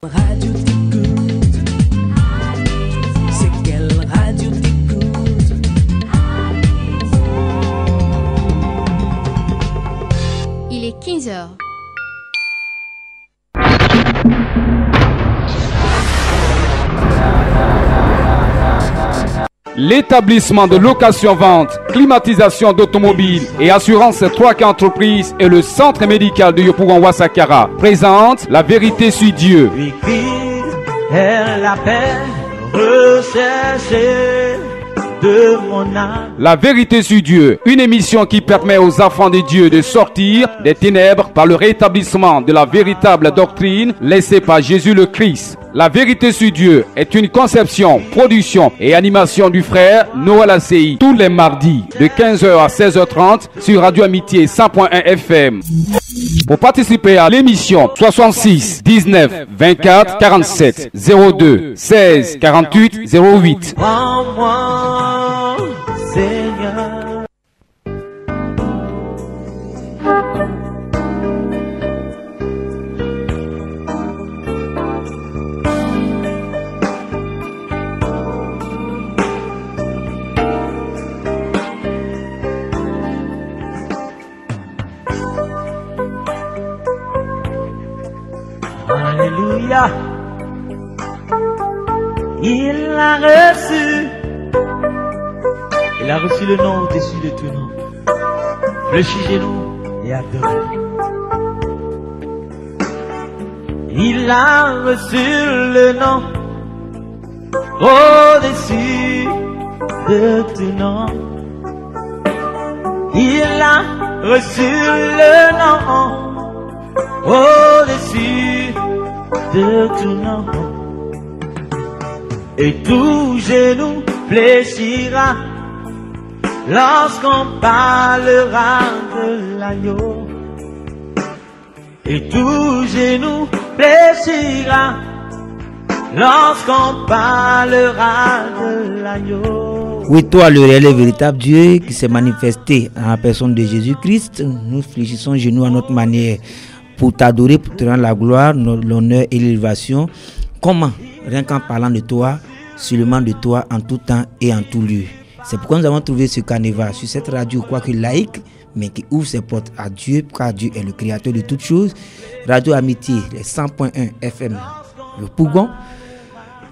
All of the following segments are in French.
Radio t'écoute. C'est quelle radio t'écoute? Il est 15h. L'établissement de location-vente, climatisation d'automobiles et assurance 3K Entreprises et le centre médical de Yopougon Ouassakara présente La Vérité sur Dieu. La paix recherchée de mon âme. La Vérité sur Dieu, une émission qui permet aux enfants de Dieu de sortir des ténèbres par le rétablissement de la véritable doctrine laissée par Jésus le Christ. La Vérité sur Dieu est une conception, production et animation du frère Noël ACI tous les mardis de 15h à 16h30 sur Radio Amitié 100.1 FM. Pour participer à l'émission, 66 19 24 47 02 16 48 08. Prends-moi, Seigneur. Alléluia. Il a reçu le nom au-dessus de tout nom. Fléchissez-nous et adorez. Il a reçu le nom au-dessus de tout nom. Il a reçu le nom au-dessus de tout nom. Et tout genou fléchira lorsqu'on parlera de l'agneau. Et tout genou fléchira lorsqu'on parlera de l'agneau. Oui, toi, le réel et véritable Dieu qui s'est manifesté en la personne de Jésus-Christ, nous fléchissons genoux à notre manière pour t'adorer, pour te rendre la gloire, l'honneur et l'élévation. Comment? Rien qu'en parlant de toi, seulement de toi, en tout temps et en tout lieu. C'est pourquoi nous avons trouvé ce carnaval sur cette radio, quoique laïque, mais qui ouvre ses portes à Dieu, car Dieu est le créateur de toutes choses. Radio Amitié, les 100.1 FM, le Pougon.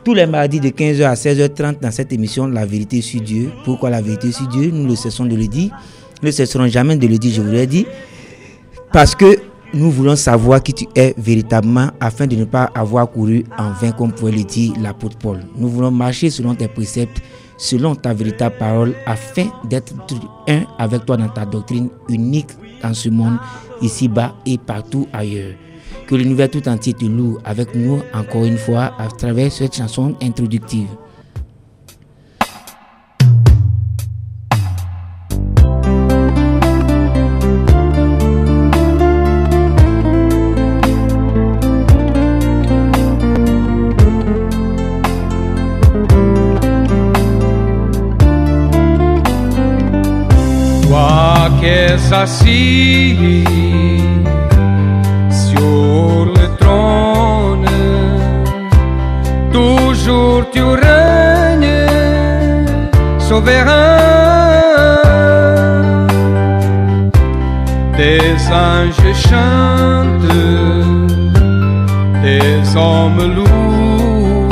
Tous les mardis de 15h à 16h30 dans cette émission La Vérité sur Dieu. Pourquoi La Vérité sur Dieu? Nous ne cessons de le dire. Nous ne cesserons jamais de le dire, je vous l'ai dit. Parce que nous voulons savoir qui tu es véritablement afin de ne pas avoir couru en vain, comme pouvait le dire l'apôtre Paul. Nous voulons marcher selon tes préceptes, selon ta véritable parole, afin d'être un avec toi dans ta doctrine unique dans ce monde, ici-bas et partout ailleurs. Que l'univers tout entier te loue avec nous encore une fois à travers cette chanson introductive. Toi qui es assis sur le trône, toujours tu règnes souverain. Des anges chantent, des hommes louent.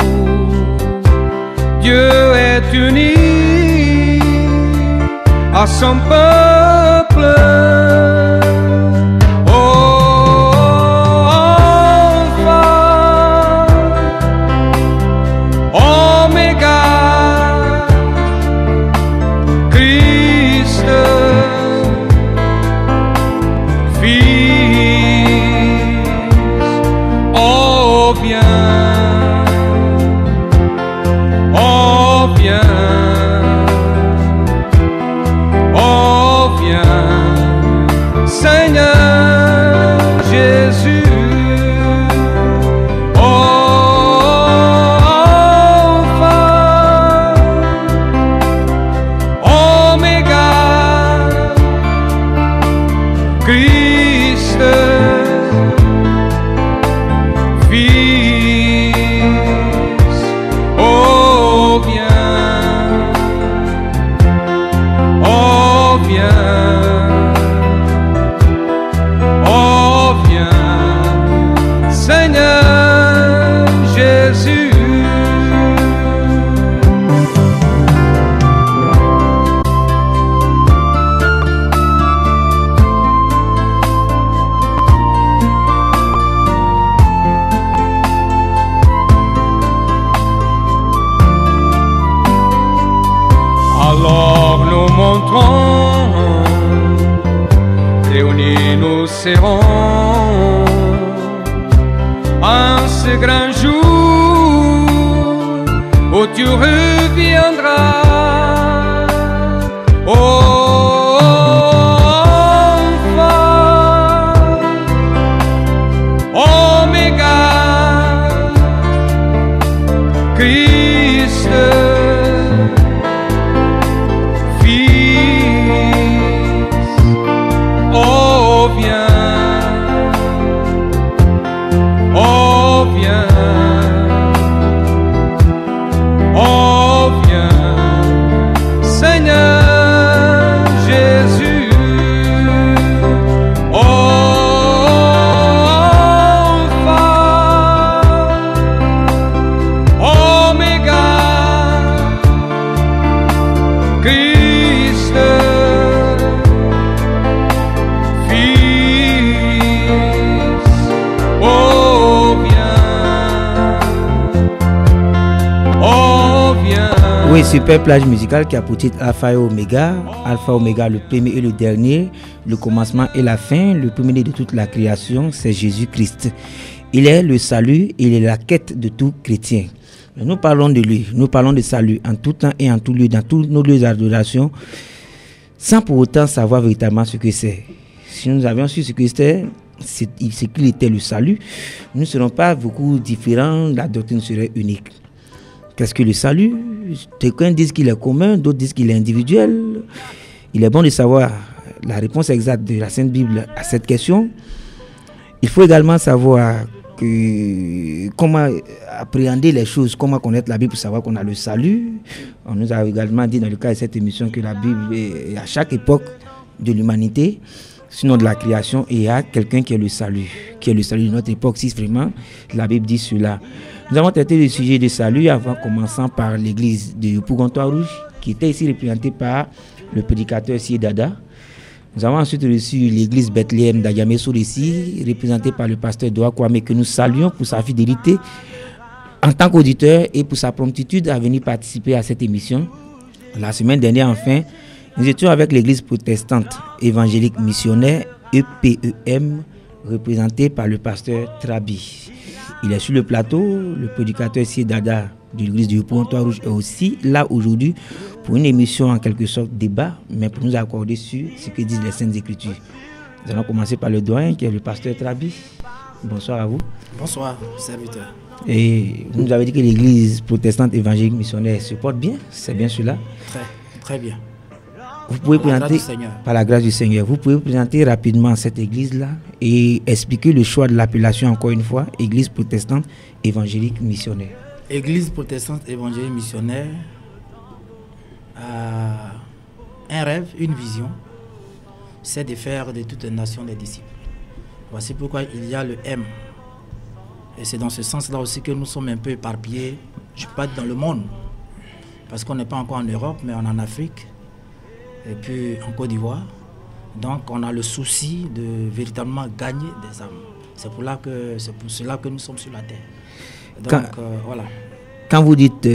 Dieu est uni à son peuple. Christ, Fils jour où tu reviendras. Oh, enfant, Oméga, Christ, Fils, oh viens, oh viens, oh viens, Seigneur Jésus, enfant, Oméga, Christ, Fils, oh viens, oh viens. Oui, super plage musicale qui a pour titre Alpha et Oméga. Alpha Oméga, le premier et le dernier, le commencement et la fin, le premier de toute la création, c'est Jésus-Christ. Il est le salut, il est la quête de tout chrétien. Nous parlons de lui, nous parlons de salut en tout temps et en tout lieu, dans tous nos lieux d'adoration, sans pour autant savoir véritablement ce que c'est. Si nous avions su ce que c'est qu'il était le salut, nous ne serons pas beaucoup différents, la doctrine serait unique. Qu'est-ce que le salut? Certains disent qu'il est commun, d'autres disent qu'il est individuel. Il est bon de savoir la réponse exacte de la Sainte Bible à cette question. Il faut également savoir comment appréhender les choses, comment connaître la Bible pour savoir qu'on a le salut. On nous a également dit dans le cas de cette émission que la Bible est à chaque époque de l'humanité, sinon de la création, et il y a quelqu'un qui est le salut de notre époque, si vraiment la Bible dit cela. Nous avons traité le sujet du salut avant commençant par l'église de Yopougontois-Rouge, qui était ici représentée par le prédicateur Siedada. Nous avons ensuite reçu l'église Bethléem d'Ayamé-Soul ici, représentée par le pasteur Doa Kwame, que nous saluons pour sa fidélité en tant qu'auditeur et pour sa promptitude à venir participer à cette émission. La semaine dernière, enfin, nous étions avec l'église protestante évangélique missionnaire EPEM, représentée par le pasteur Trabi. Il est sur le plateau, le prédicateur Siedada de l'église de Yopougontois-Rouge est aussi là aujourd'hui pour une émission en quelque sorte débat, mais pour nous accorder sur ce que disent les Saintes Écritures. Nous allons commencer par le doyen qui est le pasteur Trabi. Bonsoir à vous. Bonsoir, serviteur. Et vous nous avez dit que l'église protestante évangélique missionnaire se porte bien, c'est bien cela? Très bien. Vous pouvez Par la présenter, grâce du Seigneur. par la grâce du Seigneur, vous pouvez présenter rapidement cette église-là et expliquer le choix de l'appellation, encore une fois, église protestante évangélique missionnaire. Église protestante évangélique missionnaire a un rêve, une vision, c'est de faire de toutes les nations des disciples. Voici pourquoi il y a le M. Et c'est dans ce sens-là aussi que nous sommes un peu éparpillés, je ne pas dans le monde, parce qu'on n'est pas encore en Europe, mais on est en Afrique, et puis en Côte d'Ivoire. Donc on a le souci de véritablement gagner des âmes. C'est pour cela que nous sommes sur la terre. Donc voilà. Quand vous dites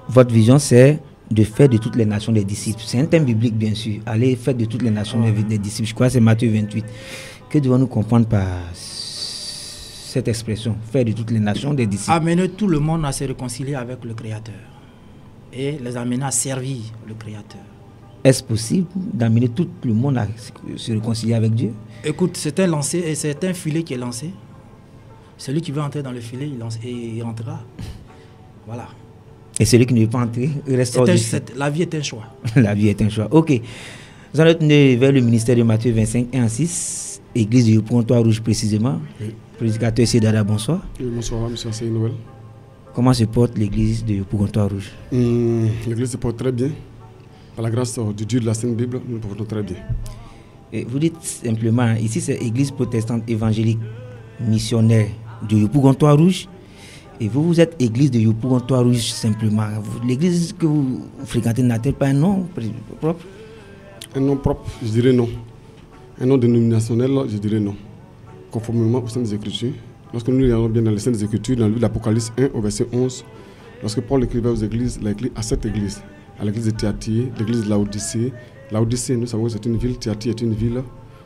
votre vision, c'est de faire de toutes les nations des disciples. C'est un thème biblique, bien sûr. Allez, faire de toutes les nations des disciples. Je crois que c'est Matthieu 28. Que devons-nous comprendre par cette expression, faire de toutes les nations des disciples? Amener tout le monde à se réconcilier avec le Créateur et les amener à servir le Créateur. Est-ce possible d'amener tout le monde à se réconcilier avec Dieu? Écoute, c'est un lancé et c'est un filet qui est lancé. Celui qui veut entrer dans le filet, il lance et il rentrera. Voilà. Et celui qui ne veut pas entrer, il reste hors du filet. La vie est un choix. La vie est un choix. Ok. Nous allons tourner vers le ministère de Matthieu 25, 1-6, église de Yopougontois-Rouge précisément. Oui. Prédicateur Siedada, bonsoir. Oui, bonsoir, monsieur Ansei Noël. Comment se porte l'église de Yopougontois-Rouge? L'église se porte très bien. Par la grâce du Dieu de la Sainte Bible, nous nous portons très bien. Et vous dites simplement, ici c'est église protestante évangélique missionnaire de Yopougontois-Rouge. Et vous, vous êtes église de Yopougontois-Rouge simplement. L'église que vous fréquentez n'a-t-elle pas un nom propre? Un nom propre, je dirais non. Un nom dénominationnel, je dirais non. Conformément aux Saintes Écritures. Lorsque nous regardons bien dans les Saintes Écritures, dans le livre de l'Apocalypse 1 au verset 11, lorsque Paul écrivait aux églises, il a écrit à cette église, à l'église de Thyatire, l'église de Laodicée. Laodicée, nous savons que c'est une ville, Thyatire est une ville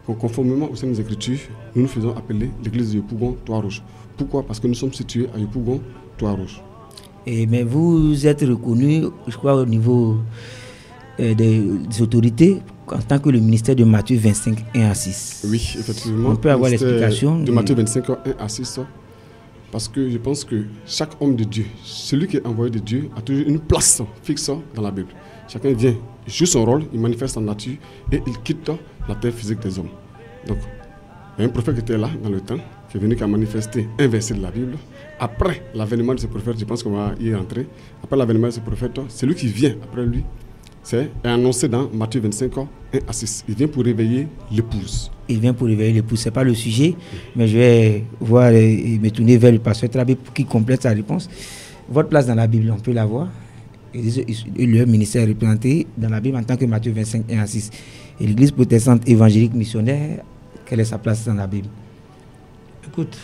Conformément aux Saintes Écritures, nous nous faisons appeler l'église de Yopougon, Trois-Rouges. Pourquoi? Parce que nous sommes situés à Yopougon, Trois-Rouges. Mais vous êtes reconnu, je crois, au niveau des autorités en tant que le ministère de Matthieu 25, 1 à 6. Oui, effectivement. On peut avoir l'explication de Matthieu 25, 1 à 6. Parce que je pense que chaque homme de Dieu, celui qui est envoyé de Dieu, a toujours une place fixe dans la Bible. Chacun vient, il joue son rôle, il manifeste sa nature et il quitte la terre physique des hommes. Donc, il y a un prophète qui était là dans le temps, qui est venu qui a manifesté un verset de la Bible. Après l'avènement de ce prophète, je pense qu'on va y rentrer. Après l'avènement de ce prophète, celui qui vient après lui, c'est annoncé dans Matthieu 25, 1 à 6. Il vient pour réveiller l'épouse. Il vient pour réveiller l'épouse. Ce n'est pas le sujet, mais je vais voir et me tourner vers le pasteur Trabé pour qu'il complète sa réponse. Votre place dans la Bible, on peut la voir. Et le ministère est représenté dans la Bible en tant que Matthieu 25, 1 à 6. Et l'église protestante évangélique missionnaire, quelle est sa place dans la Bible? Écoute,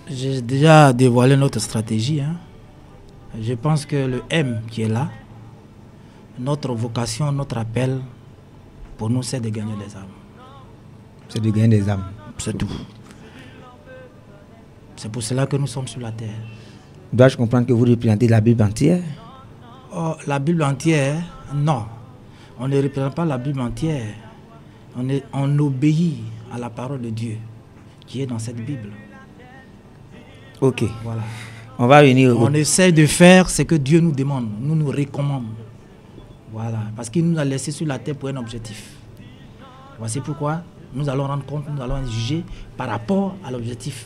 j'ai déjà dévoilé notre stratégie. Je pense que le M qui est là, notre vocation, notre appel, pour nous, c'est de gagner des âmes. C'est de gagner des âmes. C'est tout. C'est pour cela que nous sommes sur la terre. Dois-je comprendre que vous représentez la Bible entière? Oh, la Bible entière, non. On ne représente pas la Bible entière. On obéit à la parole de Dieu qui est dans cette Bible. Ok. Voilà. On va venir. On essaie de faire ce que Dieu nous demande, nous recommande. Voilà. Parce qu'il nous a laissé sur la terre pour un objectif. Voici pourquoi nous allons rendre compte, nous allons juger par rapport à l'objectif.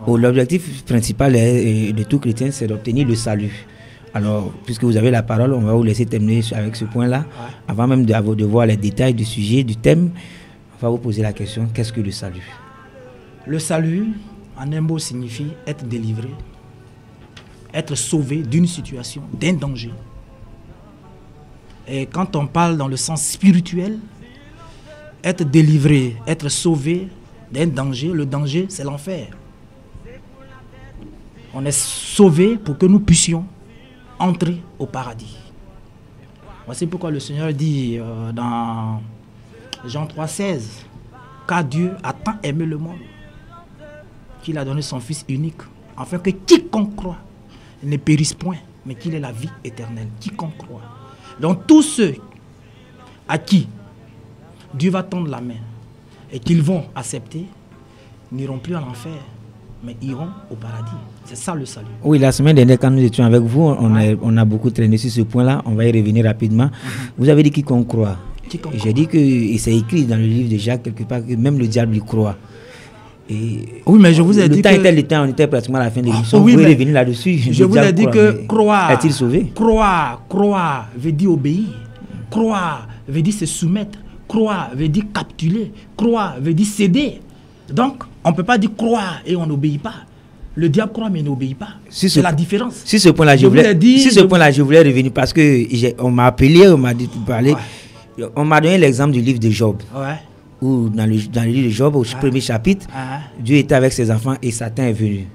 L'objectif principal de tout chrétien, c'est d'obtenir le salut. Alors, puisque vous avez la parole, on va vous laisser terminer avec ce point-là. Ouais. Avant même de voir les détails du sujet, du thème, on va vous poser la question, qu'est-ce que le salut? Le salut, en un mot, signifie être délivré, être sauvé d'une situation, d'un danger. Et quand on parle dans le sens spirituel, être délivré, être sauvé d'un danger, le danger, c'est l'enfer. On est sauvé pour que nous puissions entrer au paradis. Voici pourquoi le Seigneur dit dans Jean 3,16, car Dieu a tant aimé le monde qu'il a donné son Fils unique, afin que quiconque croit ne périsse point, mais qu'il ait la vie éternelle. Quiconque croit. Donc tous ceux à qui Dieu va tendre la main et qu'ils vont accepter, n'iront plus à l'enfer, mais iront au paradis. C'est ça le salut. Oui, la semaine dernière, quand nous étions avec vous, on a beaucoup traîné sur ce point-là. On va y revenir rapidement. Vous avez dit quiconque croit. J'ai dit que, et c'est écrit dans le livre de Jacques, quelque part, que même le diable y croit. Et oui, mais je vous ai dit que... on était pratiquement à la fin de l'émission. Vous pouvez revenir là-dessus. Je vous ai dit que croire... Est-il sauvé? Croire veut dire obéir. Croire veut dire se soumettre. Croire veut dire capituler. Croire veut dire céder. Donc, on ne peut pas dire croire et on n'obéit pas. Le diable croit mais n'obéit pas. C'est la différence. Sur ce point-là, je voulais revenir parce qu'on m'a appelé, on m'a dit de parler. Ouais. On m'a donné l'exemple du livre de Job. Ouais. Où dans le livre de Job, au premier chapitre, Dieu était avec ses enfants et Satan est venu.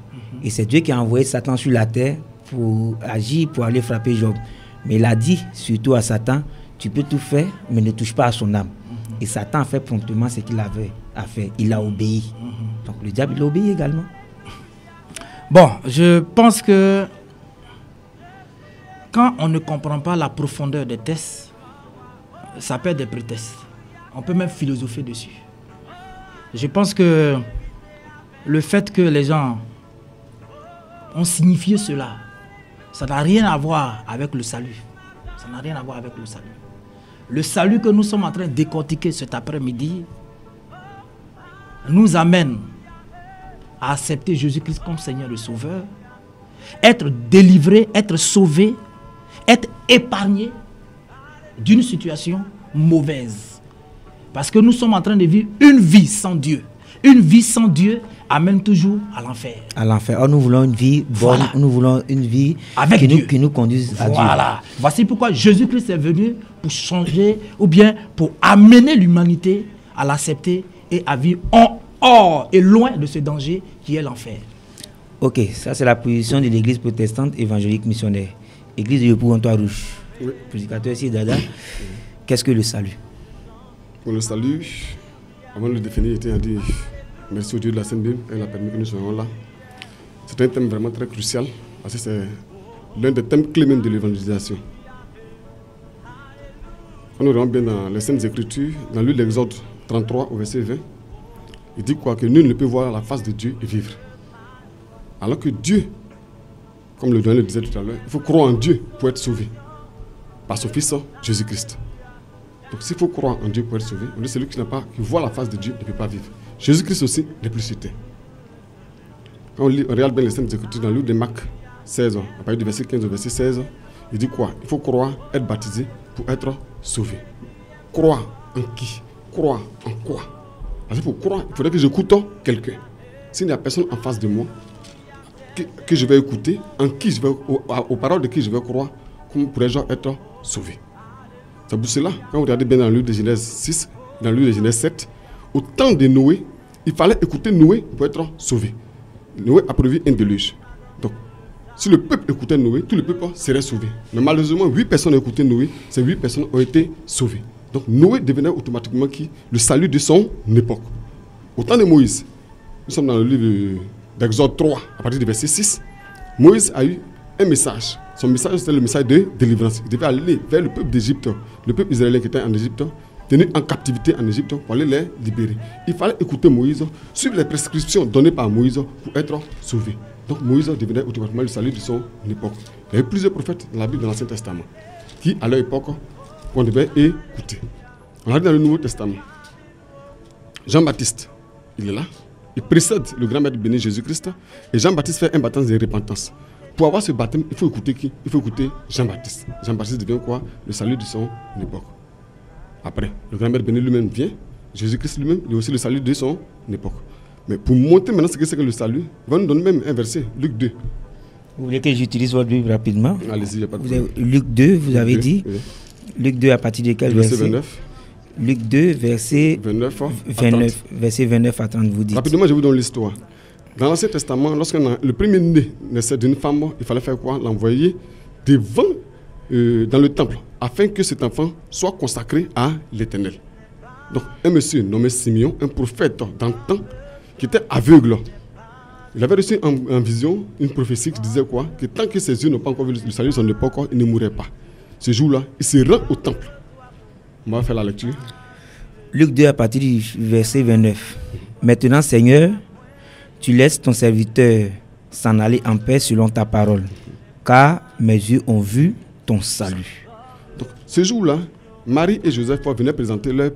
Et c'est Dieu qui a envoyé Satan sur la terre pour agir, pour aller frapper Job. Mais il a dit surtout à Satan, tu peux tout faire, mais ne touche pas à son âme. Et Satan a fait promptement ce qu'il avait à faire. Il a obéi. Donc le diable, il a obéi également. Bon, je pense que quand on ne comprend pas la profondeur des tests, ça peut être des prétextes. On peut même philosopher dessus. Je pense que le fait que les gens ont signifié cela, ça n'a rien à voir avec le salut. Ça n'a rien à voir avec le salut. Le salut que nous sommes en train de décortiquer cet après-midi nous amène à accepter Jésus-Christ comme Seigneur et Sauveur, être délivré, être sauvé, être épargné d'une situation mauvaise. Parce que nous sommes en train de vivre une vie sans Dieu. Une vie sans Dieu amène toujours à l'enfer. À l'enfer. Or, nous voulons une vie bonne, voilà. Nous voulons une vie qui nous conduise à Dieu. Voilà. Voici pourquoi Jésus-Christ est venu pour changer ou bien pour amener l'humanité à l'accepter et à vivre en hors et loin de ce danger qui est l'enfer. Ok, ça c'est la position de l'église protestante évangélique missionnaire. Église de Yopougon, Trois-Rouges. Oui. Prédicateur ici, Dada. Qu'est-ce que le salut? Pour le salut, avant de le définir, il était à dire merci au Dieu de la Sainte Bible, il a permis que nous soyons là. C'est un thème vraiment très crucial, parce que c'est l'un des thèmes clés même de l'évangélisation. Quand nous regardons bien dans les Saintes Écritures, dans le livre de l'Exode 33 au verset 20, il dit quoi? Que nul ne peut voir la face de Dieu et vivre. Alors que Dieu, comme le doyen le disait tout à l'heure, il faut croire en Dieu pour être sauvé. Par son Fils Jésus-Christ. Donc s'il faut croire en Dieu pour être sauvé, on dit celui qui voit la face de Dieu ne peut pas vivre. Jésus-Christ aussi n'est plus sur terre. Quand on regarde bien les Saintes Écritures dans le livre de Marc 16, à partir du verset 15 au verset 16, il dit quoi? Il faut croire, être baptisé pour être sauvé. Croire en qui? Croire en quoi? Parce que pour croire, il faudrait que j'écoute quelqu'un. S'il n'y a personne en face de moi que je vais écouter, aux paroles de qui je vais croire, comment pourrais-je être sauvé? C'est pour cela, quand vous regardez bien dans le livre de Genèse 6, dans le livre de Genèse 7, au temps de Noé, il fallait écouter Noé pour être sauvé. Noé a prévu un déluge. Donc, si le peuple écoutait Noé, tout le peuple serait sauvé. Mais malheureusement, 8 personnes ont écouté Noé, ces 8 personnes ont été sauvées. Donc, Noé devenait automatiquement le salut de son époque. Au temps de Moïse, nous sommes dans le livre d'Exode 3, à partir du verset 6, Moïse a eu un message. Son message, c'était le message de délivrance. Il devait aller vers le peuple d'Égypte, le peuple israélien qui était en Égypte, tenu en captivité en Égypte, pour aller les libérer. Il fallait écouter Moïse, suivre les prescriptions données par Moïse pour être sauvé. Donc Moïse devenait automatiquement le salut de son époque. Il y avait plusieurs prophètes dans la Bible, dans l'Ancien Testament, qui, à leur époque, qu'on devait écouter. On a dit dans le Nouveau Testament, Jean-Baptiste, il est là, il précède le grand maître béni Jésus-Christ, et Jean-Baptiste fait un baptême de repentance. Pour avoir ce baptême, il faut écouter qui? Il faut écouter Jean-Baptiste. Jean-Baptiste devient quoi? Le salut de son époque. Après, le grand maître béni lui-même vient, Jésus-Christ lui-même, il est aussi le salut de son époque. Mais pour montrer maintenant ce que c'est que le salut, il va nous donner même un verset, Luc 2. Vous voulez que j'utilise votre Bible rapidement? Allez-y, il n'y a pas de problème. Luc 2, vous avez 2, dit oui. Luc 2 à partir de quel verset? 29. Luc 2, verset 29 verset 29 à 30, vous dites. Rapidement, je vous donne l'histoire. Dans l'Ancien Testament, lorsque le premier-né naissait d'une femme, il fallait faire quoi? L'envoyer devant, dans le temple, afin que cet enfant soit consacré à l'Éternel. Donc, un monsieur nommé Simeon, un prophète d'antan, qui était aveugle. Il avait reçu en vision une prophétie qui disait quoi? Que tant que ses yeux n'ont pas encore vu le salut de son époque, il ne mourrait pas. Ce jour-là, il se rend au temple. On va faire la lecture. Luc 2 à partir du verset 29. Maintenant, Seigneur, tu laisses ton serviteur s'en aller en paix selon ta parole, car mes yeux ont vu ton salut. Donc, ce jour-là, Marie et Joseph venaient présenter leur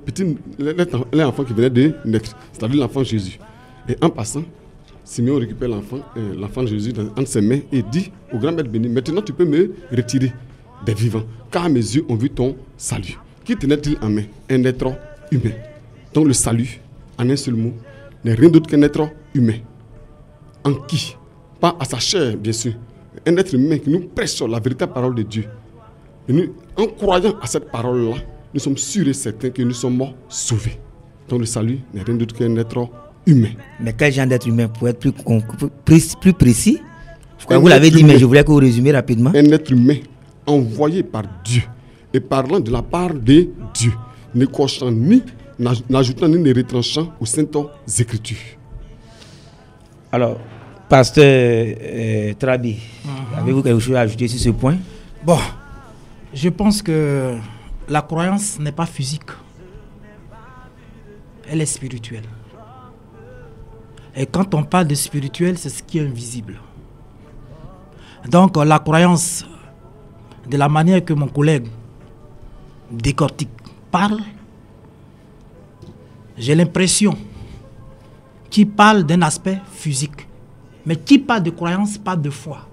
enfant qui venait de naître, c'est-à-dire l'enfant Jésus. Et en passant, Simeon récupère l'enfant Jésus entre ses mains et dit au grand maître béni, maintenant tu peux me retirer des vivants, car mes yeux ont vu ton salut. Qui tenait-il en main? Un être humain. Donc le salut, en un seul mot, n'est rien d'autre qu'un être humain. En qui? Pas à sa chair, bien sûr. Un être humain qui nous prêche la véritable parole de Dieu. Et nous, en croyant à cette parole-là, nous sommes sûrs et certains que nous sommes sauvés. Donc le salut n'est rien d'autre qu'un être humain. Mais quel genre d'être humain? Pour être plus précis, je crois que vous l'avez dit, mais je voulais que vous résumiez rapidement. Un être humain envoyé par Dieu et parlant de la part de Dieu, ne cochant ni, n'ajoutant ni ne retranchant aux saintes écritures. Alors, pasteur Trabi, avez-vous quelque chose à ajouter sur ce point? Bon, je pense que la croyance n'est pas physique. Elle est spirituelle. Et quand on parle de spirituel, c'est ce qui est invisible. Donc la croyance, de la manière que mon collègue décortique parle, j'ai l'impression qu'il parle d'un aspect physique. Mais qui parle de croyance, parle de foi.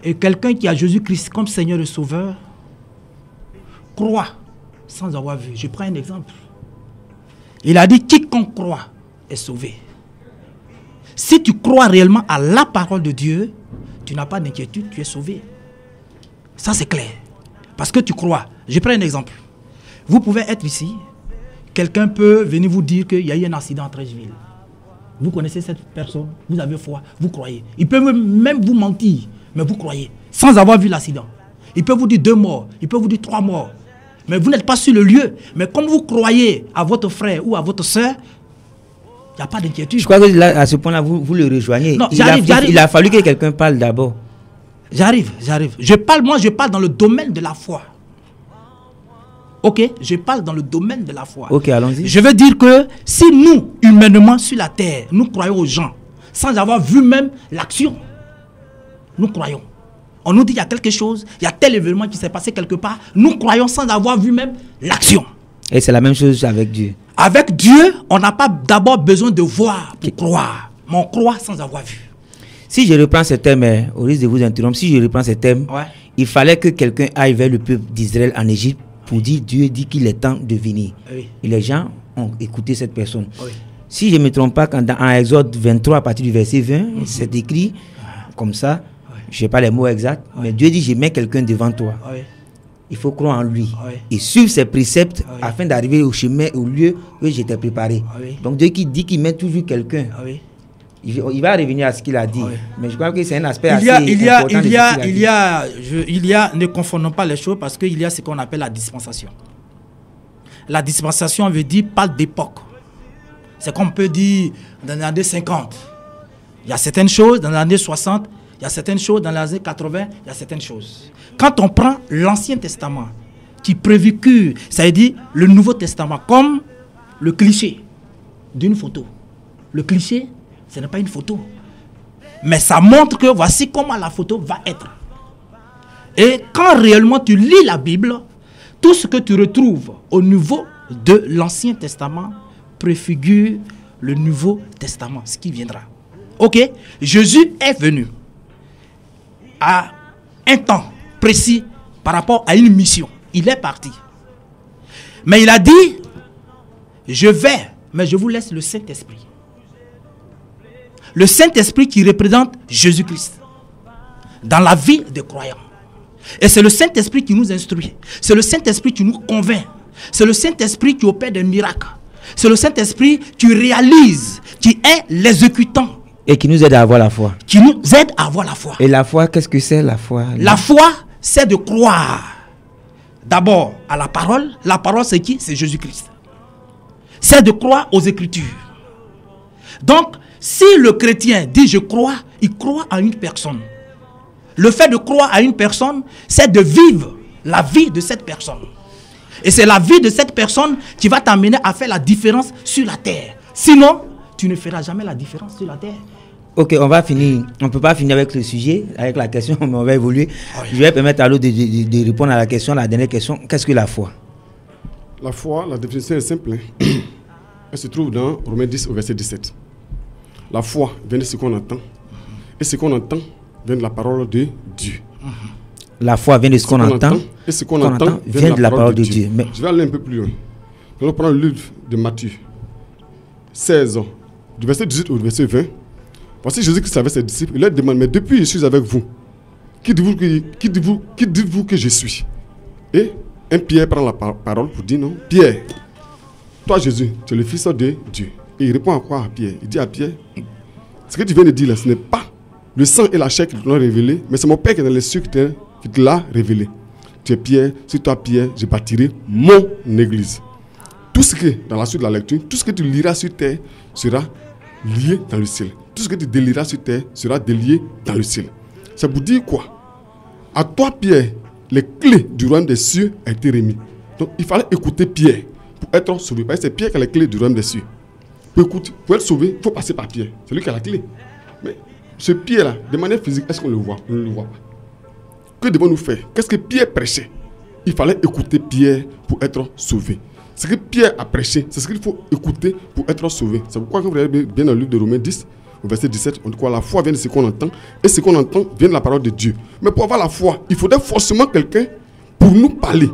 Et quelqu'un qui a Jésus-Christ comme Seigneur et Sauveur croit sans avoir vu. Je prends un exemple. Il a dit quiconque croit est sauvé. Si tu crois réellement à la parole de Dieu, tu n'as pas d'inquiétude, tu es sauvé. Ça c'est clair. Parce que tu crois. Je prends un exemple. Vous pouvez être ici, quelqu'un peut venir vous dire qu'il y a eu un accident à Treichville. Vous connaissez cette personne, vous avez foi, vous croyez. Il peut même vous mentir, mais vous croyez, sans avoir vu l'accident. Il peut vous dire 2 morts, il peut vous dire 3 morts. mais vous n'êtes pas sur le lieu. Mais comme vous croyez à votre frère ou à votre soeur, il n'y a pas d'inquiétude. Je crois que là, à ce point-là, vous le rejoignez. Non, il a fallu que quelqu'un parle d'abord. J'arrive. Je parle dans le domaine de la foi. Ok, je parle dans le domaine de la foi. Ok, allons-y. Je veux dire que si nous, humainement sur la terre, nous croyons aux gens, sans avoir vu même l'action, nous croyons. On nous dit qu'il y a quelque chose, il y a tel événement qui s'est passé quelque part, nous croyons sans avoir vu même l'action. Et c'est la même chose avec Dieu. Avec Dieu, on n'a pas d'abord besoin de voir pour croire, mais on croit sans avoir vu. Si je reprends ce thème, au risque de vous interrompre, si je reprends ce thème, il fallait que quelqu'un aille vers le peuple d'Israël en Égypte pour dire Dieu dit qu'il est temps de venir. Oui. Et les gens ont écouté cette personne. Oui. Si je ne me trompe pas, quand en Exode 23, à partir du verset 20, c'est écrit comme ça, je ne sais pas les mots exacts, mais Dieu dit, je mets quelqu'un devant toi. Oui. Il faut croire en lui Oui. et suivre ses préceptes afin d'arriver au chemin, au lieu que j'étais préparé. Oui. Donc Dieu qui dit qu'il met toujours quelqu'un. Oui. Il va revenir à ce qu'il a dit. Mais je crois que c'est un aspect ne confondons pas les choses parce qu'il y a ce qu'on appelle la dispensation. La dispensation veut dire pas d'époque. C'est comme on peut dire dans les années 50. Il y a certaines choses dans les années 60, il y a certaines choses dans les années 80, il y a certaines choses. Quand on prend l'Ancien Testament qui préfigure, ça veut dire le Nouveau Testament, comme le cliché d'une photo. Le cliché, ce n'est pas une photo. Mais ça montre que voici comment la photo va être. Et quand réellement tu lis la Bible, tout ce que tu retrouves au niveau de l'Ancien Testament préfigure le Nouveau Testament, ce qui viendra. Ok, Jésus est venu à un temps précis par rapport à une mission. Il est parti. Mais il a dit, je vais, mais je vous laisse le Saint-Esprit. Le Saint-Esprit qui représente Jésus-Christ dans la vie des croyants. Et c'est le Saint-Esprit qui nous instruit. C'est le Saint-Esprit qui nous convainc. C'est le Saint-Esprit qui opère des miracles. C'est le Saint-Esprit qui réalise, qui est l'exécutant. Et qui nous aide à avoir la foi. Qui nous aide à avoir la foi. Et la foi, qu'est-ce que c'est la foi? La foi, c'est de croire d'abord à la parole. La parole, c'est qui? C'est Jésus-Christ. C'est de croire aux Écritures. Donc, si le chrétien dit je crois, il croit à une personne. Le fait de croire à une personne, c'est de vivre la vie de cette personne. Et c'est la vie de cette personne qui va t'amener à faire la différence sur la terre. Sinon, tu ne feras jamais la différence sur la terre. Ok, on va finir. On ne peut pas finir avec le sujet, avec la question, mais on va évoluer. Oui. Je vais permettre à l'autre de répondre à la question, la dernière question. Qu'est-ce que la foi? La foi, la définition est simple. Elle se trouve dans Romains 10 au verset 17. La foi vient de ce qu'on entend. Et ce qu'on entend vient de la parole de Dieu. La foi vient de ce qu'on entend. Et ce qu'on entend vient de la parole de Dieu. Mais je vais aller un peu plus loin. Nous allons prendre le livre de Matthieu 16, du verset 18 au verset 20. Voici Jésus-Christ avec ses disciples. Il leur demande, mais depuis je suis avec vous, qui dites-vous que je suis? Et un Pierre prend la parole pour dire non. Pierre, toi Jésus, tu es le fils de Dieu. Et il répond à quoi à Pierre? Il dit à Pierre, ce que tu viens de dire là, ce n'est pas le sang et la chair qui te l'ont révélé, mais c'est mon Père qui est dans les cieux qui te l'a révélé. Tu es Pierre, sur toi Pierre, je bâtirai mon église. Tout ce qui est dans la suite de la lecture, tout ce que tu liras sur terre sera lié dans le ciel. Tout ce que tu déliras sur terre sera délié dans le ciel. Ça vous dit quoi? À toi Pierre, les clés du royaume des cieux ont été remises. Donc il fallait écouter Pierre pour être sauvé. Parce que c'est Pierre qui a les clés du royaume des cieux. Pour être sauvé, il faut passer par Pierre. C'est lui qui a la clé. Mais ce Pierre-là, de manière physique, est-ce qu'on le voit? On ne le voit pas. Que devons-nous faire? Qu'est-ce que Pierre prêchait? Il fallait écouter Pierre pour être sauvé. Ce que Pierre a prêché, c'est ce qu'il faut écouter pour être sauvé. C'est pourquoi quand vous regardez bien dans le livre de Romains 10, au verset 17, on dit quoi? La foi vient de ce qu'on entend, et ce qu'on entend vient de la parole de Dieu. Mais pour avoir la foi, il faudrait forcément quelqu'un pour nous parler,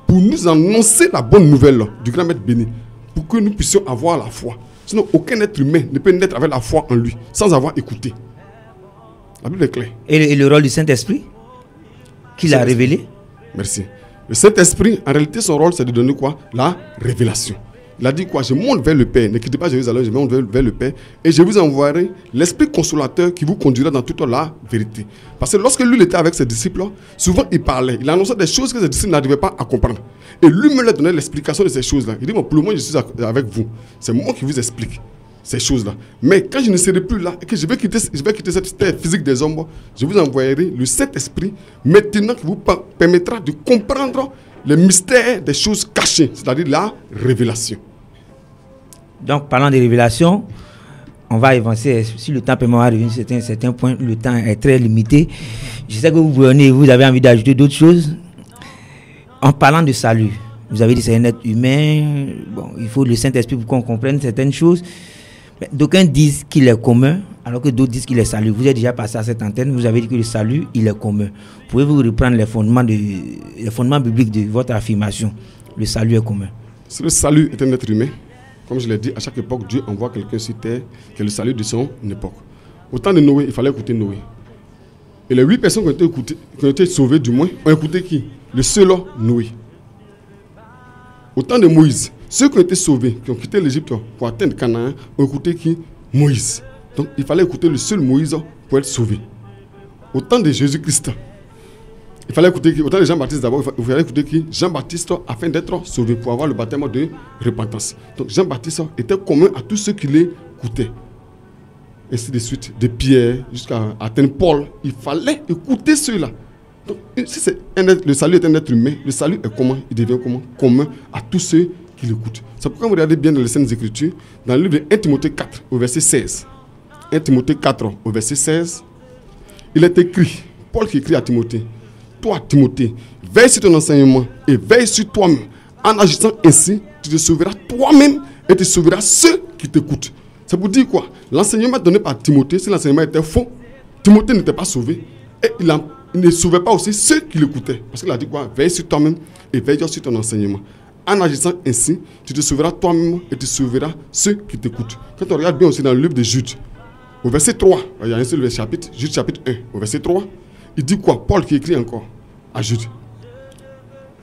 pour nous annoncer la bonne nouvelle du grand maître béni, pour que nous puissions avoir la foi. Sinon, aucun être humain ne peut naître avec la foi en lui, sans avoir écouté. La Bible est claire. Et le rôle du Saint-Esprit qu'il a révélé? Merci. Le Saint-Esprit, en réalité, son rôle, c'est de donner quoi? La révélation. Il a dit quoi? Je monte vers le Père. Ne quittez pas Jérusalem, je monte vers le Père. Et je vous envoierai l'Esprit consolateur qui vous conduira dans toute la vérité. Parce que lorsque lui il était avec ses disciples, souvent il parlait. Il annonçait des choses que ses disciples n'arrivaient pas à comprendre. Et lui-même leur donnait l'explication de ces choses-là. Il dit, pour le moment, je suis avec vous. C'est moi qui vous explique ces choses-là. Mais quand je ne serai plus là et que je vais quitter cette terre physique des hommes, je vous envoyerai le Saint-Esprit maintenant qui vous permettra de comprendre les mystères des choses cachées, c'est-à-dire la révélation. Donc, parlant de révélation, on va avancer. Si le temps peut m'avoir revenir à un certain point, le temps est très limité. Je sais que vous avez envie d'ajouter d'autres choses. En parlant de salut, vous avez dit que c'est un être humain. Bon, il faut le Saint-Esprit pour qu'on comprenne certaines choses. D'aucuns disent qu'il est commun, alors que d'autres disent qu'il est salut. Vous êtes déjà passé à cette antenne, vous avez dit que le salut, il est commun. Pouvez-vous reprendre les fondements bibliques de votre affirmation? Le salut est commun. Si le salut est un être humain, comme je l'ai dit, à chaque époque, Dieu envoie quelqu'un sur terre qui est le salut de son époque. Au temps de Noé, il fallait écouter Noé. Et les 8 personnes qui ont été sauvées, du moins, ont écouté qui? Le seul Noé. Au temps de Moïse, ceux qui ont été sauvés, qui ont quitté l'Égypte pour atteindre Canaan, ont écouté qui? Moïse. Donc il fallait écouter le seul Moïse pour être sauvé. Au temps de Jésus-Christ, il fallait écouter qui? Au temps de Jean-Baptiste d'abord, il fallait écouter qui? Jean-Baptiste, afin d'être sauvé, pour avoir le baptême de repentance. Donc Jean-Baptiste était commun à tous ceux qui l'écoutaient. Ainsi de suite, de Pierre jusqu'à atteindre Paul, il fallait écouter ceux-là. Donc, si le salut est un être humain, le salut est commun, il devient commun à tous ceux qui l'écoutent. C'est pourquoi vous regardez bien dans les Saintes Écritures, dans le livre de 1 Timothée 4, au verset 16. 1 Timothée 4, au verset 16, il est écrit, Paul qui écrit à Timothée, toi Timothée, veille sur ton enseignement et veille sur toi-même. En agissant ainsi, tu te sauveras toi-même et tu sauveras ceux qui t'écoutent. Ça vous dit quoi? L'enseignement donné par Timothée, si l'enseignement était faux, Timothée n'était pas sauvé et il ne sauvait pas aussi ceux qui l'écoutaient. Parce qu'il a dit quoi? Veille sur toi-même et veille sur ton enseignement. En agissant ainsi, tu te sauveras toi-même et tu sauveras ceux qui t'écoutent. Quand on regarde bien aussi dans le livre de Jude, au verset 3, il y a un seul chapitre, Jude chapitre 1, au verset 3, il dit quoi? Paul qui écrit encore à Jude.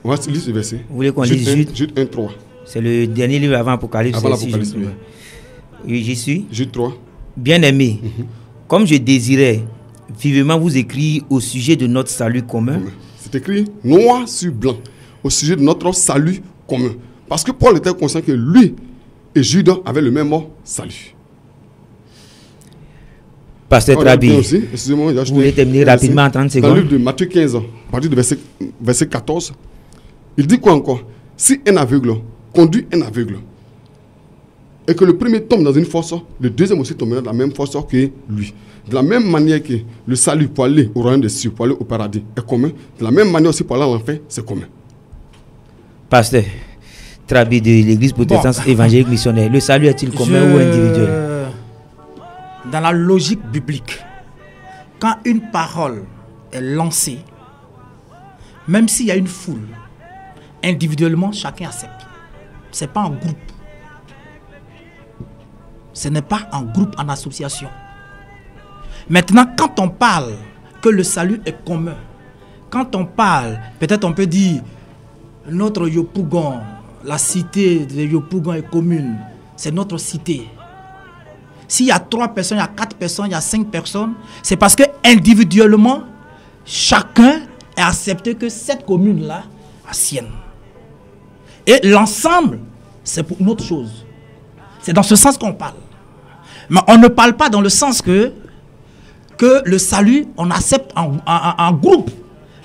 On va lire ce verset. Vous voulez qu'on lise Jude? Jude 1, 3. C'est le dernier livre avant Apocalypse. Avant l'Apocalypse, oui. Oui, j'y suis. Jude 3. Bien-aimé, comme je désirais vivement vous écrire au sujet de notre salut commun. C'est écrit noir sur blanc au sujet de notre salut commun. Parce que Paul était conscient que lui et Jude avaient le même salut. Pasteur Trabi, excusez-moi, vous voulez terminer rapidement en 30 secondes? Dans le livre de Matthieu 15, à partir du verset 14, il dit quoi encore? Si un aveugle conduit un aveugle, et que le premier tombe dans une fosse, le deuxième aussi tombera dans la même fosse que lui. De la même manière que le salut pour aller au royaume des cieux, pour aller au paradis est commun, de la même manière aussi pour aller à l'enfer, c'est commun. Pasteur Trabi de l'église protestante évangélique missionnaire, le salut est-il commun ou individuel? Dans la logique biblique, quand une parole est lancée, même s'il y a une foule, individuellement, chacun accepte. Ce n'est pas en groupe. Ce n'est pas en groupe, en association. Maintenant, quand on parle que le salut est commun, quand on parle, peut-être on peut dire, notre Yopougon, la cité de Yopougon est commune, c'est notre cité. S'il y a 3 personnes, il y a 4 personnes, il y a 5 personnes, c'est parce que individuellement, chacun a accepté que cette commune-là est sienne. Et l'ensemble, c'est pour une autre chose. C'est dans ce sens qu'on parle. Mais on ne parle pas dans le sens que le salut, on accepte en groupe.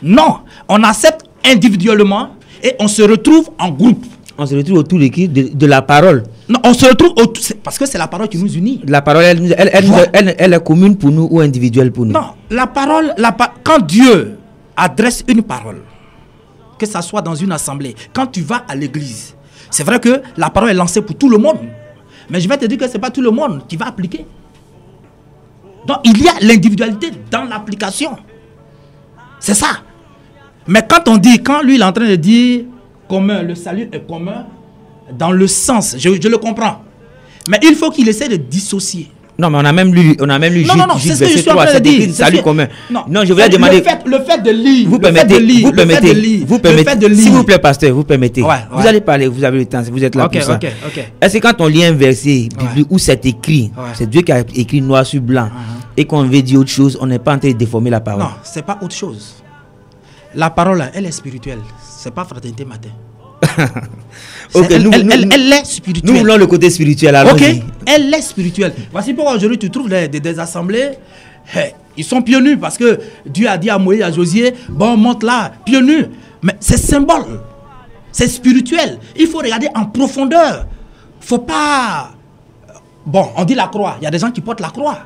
Non, on accepte individuellement et on se retrouve en groupe. On se retrouve autour de la parole. Non, on se retrouve autour, parce que c'est la parole qui nous unit. La parole, elle est commune pour nous ou individuelle pour nous? Non, la parole, quand Dieu adresse une parole, que ça soit dans une assemblée, quand tu vas à l'église, c'est vrai que la parole est lancée pour tout le monde. Mais je vais te dire que ce n'est pas tout le monde qui va appliquer. Donc il y a l'individualité dans l'application. C'est ça. Mais quand lui il est en train de dire commun, le salut est commun, dans le sens, je le comprends. Mais il faut qu'il essaie de dissocier. Non, mais on a même lu Non, Jude c'est ce que je verset suis en 3, train de c'est dire. écrit salut commun. Non, je voulais demander. Le fait de lire. Vous le fait permettez, de lire, vous le fait de permettez, lire, vous le permettez, fait de lire. s'il vous plaît, pasteur, vous permettez. Ouais. Vous allez parler, vous avez le temps, vous êtes là Ok, pour ça. ok. Est-ce que quand on lit un verset biblique où c'est écrit, c'est Dieu qui a écrit noir sur blanc, et qu'on veut dire autre chose, on n'est pas en train de déformer la parole. Non, c'est pas autre chose. La parole, elle est spirituelle. C'est pas fraternité matin. Ok, Elle est spirituelle. Nous voulons le côté spirituel. Alors Ok, elle est spirituelle. Voici pourquoi aujourd'hui tu trouves des assemblées, ils sont pieds nus parce que Dieu a dit à Moïse, à Josué, bon, monte là, pieds nus. Mais c'est symbole, c'est spirituel. Il faut regarder en profondeur. Faut pas. Bon, on dit la croix. Il y a des gens qui portent la croix.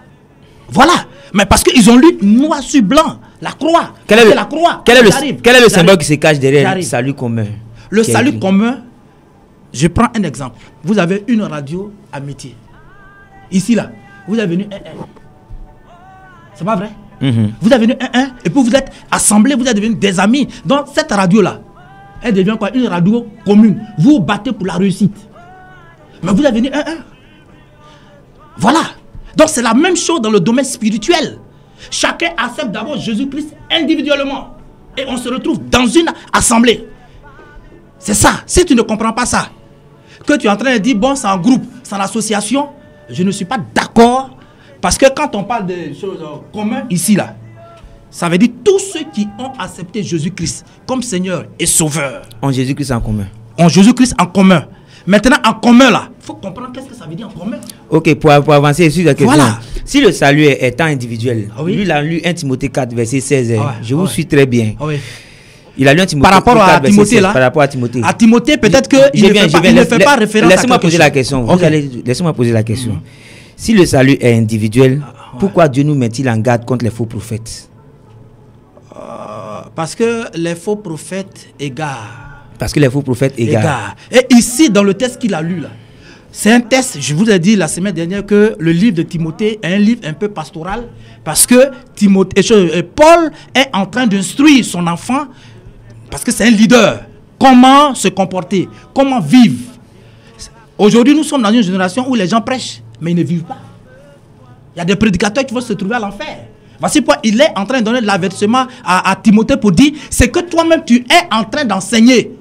Voilà. Mais parce qu'ils ont lu noir sur blanc la croix. Quel est la croix. Quel est le symbole qui se cache derrière le salut commun? Le salut commun, je prends un exemple. Vous avez une radio amitié. Ici, là, vous avez venu 1-1. C'est pas vrai? Vous avez venu 1-1 et puis vous êtes assemblés, vous êtes devenus des amis. Donc, cette radio-là, elle devient quoi? Une radio commune. Vous vous battez pour la réussite. Mais vous avez venu 1-1. Voilà. Donc, c'est la même chose dans le domaine spirituel. Chacun accepte d'abord Jésus-Christ individuellement. Et on se retrouve dans une assemblée. C'est ça. Si tu ne comprends pas ça, que tu es en train de dire, bon, c'est un groupe, c'est une association, je ne suis pas d'accord. Parce que quand on parle de choses communes ici, là, ça veut dire tous ceux qui ont accepté Jésus-Christ comme Seigneur et Sauveur. Ont Jésus-Christ en commun. Ont Jésus-Christ en commun. Maintenant, en commun, là, il faut comprendre qu'est-ce que ça veut dire en commun. Ok, pour avancer sur la question. Voilà. Si le salut est individuel, oui. lui, il a lu 1 Timothée 4, verset 16. Je vous ouais. suis très bien. Oui. Il a lu un Timothée Par rapport 4, à verset Timothée, 16, là. Par rapport à Timothée. À Timothée, peut-être qu'il ne fait pas référence à Laissez-moi poser la question. Laissez-moi poser la question. Si le salut est individuel, pourquoi Dieu nous met-il en garde contre les faux prophètes? Parce que les faux prophètes égarent. Parce que les faux prophètes égarent. Et ici, dans le texte qu'il a lu, là, c'est un texte, je vous ai dit la semaine dernière que le livre de Timothée est un livre un peu pastoral, parce que Paul est en train d'instruire son enfant, parce que c'est un leader, comment se comporter, comment vivre. Aujourd'hui, nous sommes dans une génération où les gens prêchent, mais ils ne vivent pas. Il y a des prédicateurs qui vont se trouver à l'enfer. Voici pourquoi il est en train de donner de l'avertissement à Timothée pour dire, c'est que toi-même tu es en train d'enseigner.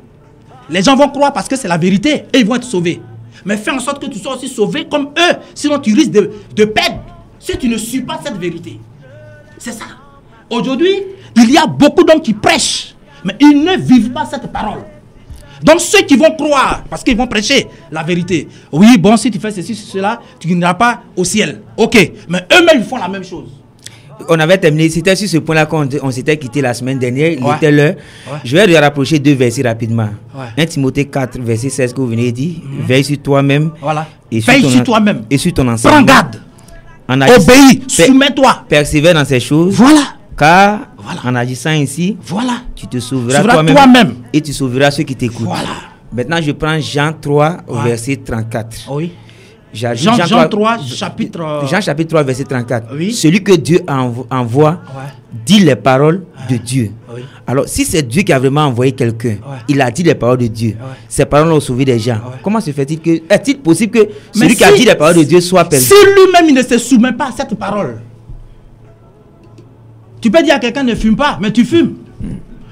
Les gens vont croire parce que c'est la vérité et ils vont être sauvés. Mais fais en sorte que tu sois aussi sauvé comme eux. Sinon tu risques de perdre si tu ne suis pas cette vérité. C'est ça. Aujourd'hui, il y a beaucoup d'hommes qui prêchent, mais ils ne vivent pas cette parole. Donc ceux qui vont croire, parce qu'ils vont prêcher la vérité. Oui, bon, si tu fais ceci, cela, tu n'iras pas au ciel. Ok, mais eux-mêmes ils font la même chose. On avait terminé, c'était sur ce point-là qu'on s'était quitté la semaine dernière, il était l'heure. Je vais lui rapprocher 2 versets rapidement. 1 Timothée 4, verset 16 que vous venez de dire. Veille sur toi-même. Voilà. Veille sur toi-même. Et sur ton enseignement. Prends garde. Obéis. Soumets-toi. Persévère dans ces choses. Voilà. Car en agissant ainsi, tu te sauveras toi-même. Et tu sauveras ceux qui t'écoutent. Voilà. Maintenant, je prends Jean 3, verset 34. Oui. Jean 3, chapitre... Jean chapitre 3, verset 34. Oui. Celui que Dieu envoie dit les paroles de Dieu. Oui. Alors, si c'est Dieu qui a vraiment envoyé quelqu'un, il a dit les paroles de Dieu. Ces paroles ont sauvé des gens. Comment se fait-il que... Est-il possible que celui qui a dit les paroles de Dieu soit perdu? Si lui-même il ne se soumet pas à cette parole, tu peux dire à quelqu'un ne fume pas, mais tu fumes.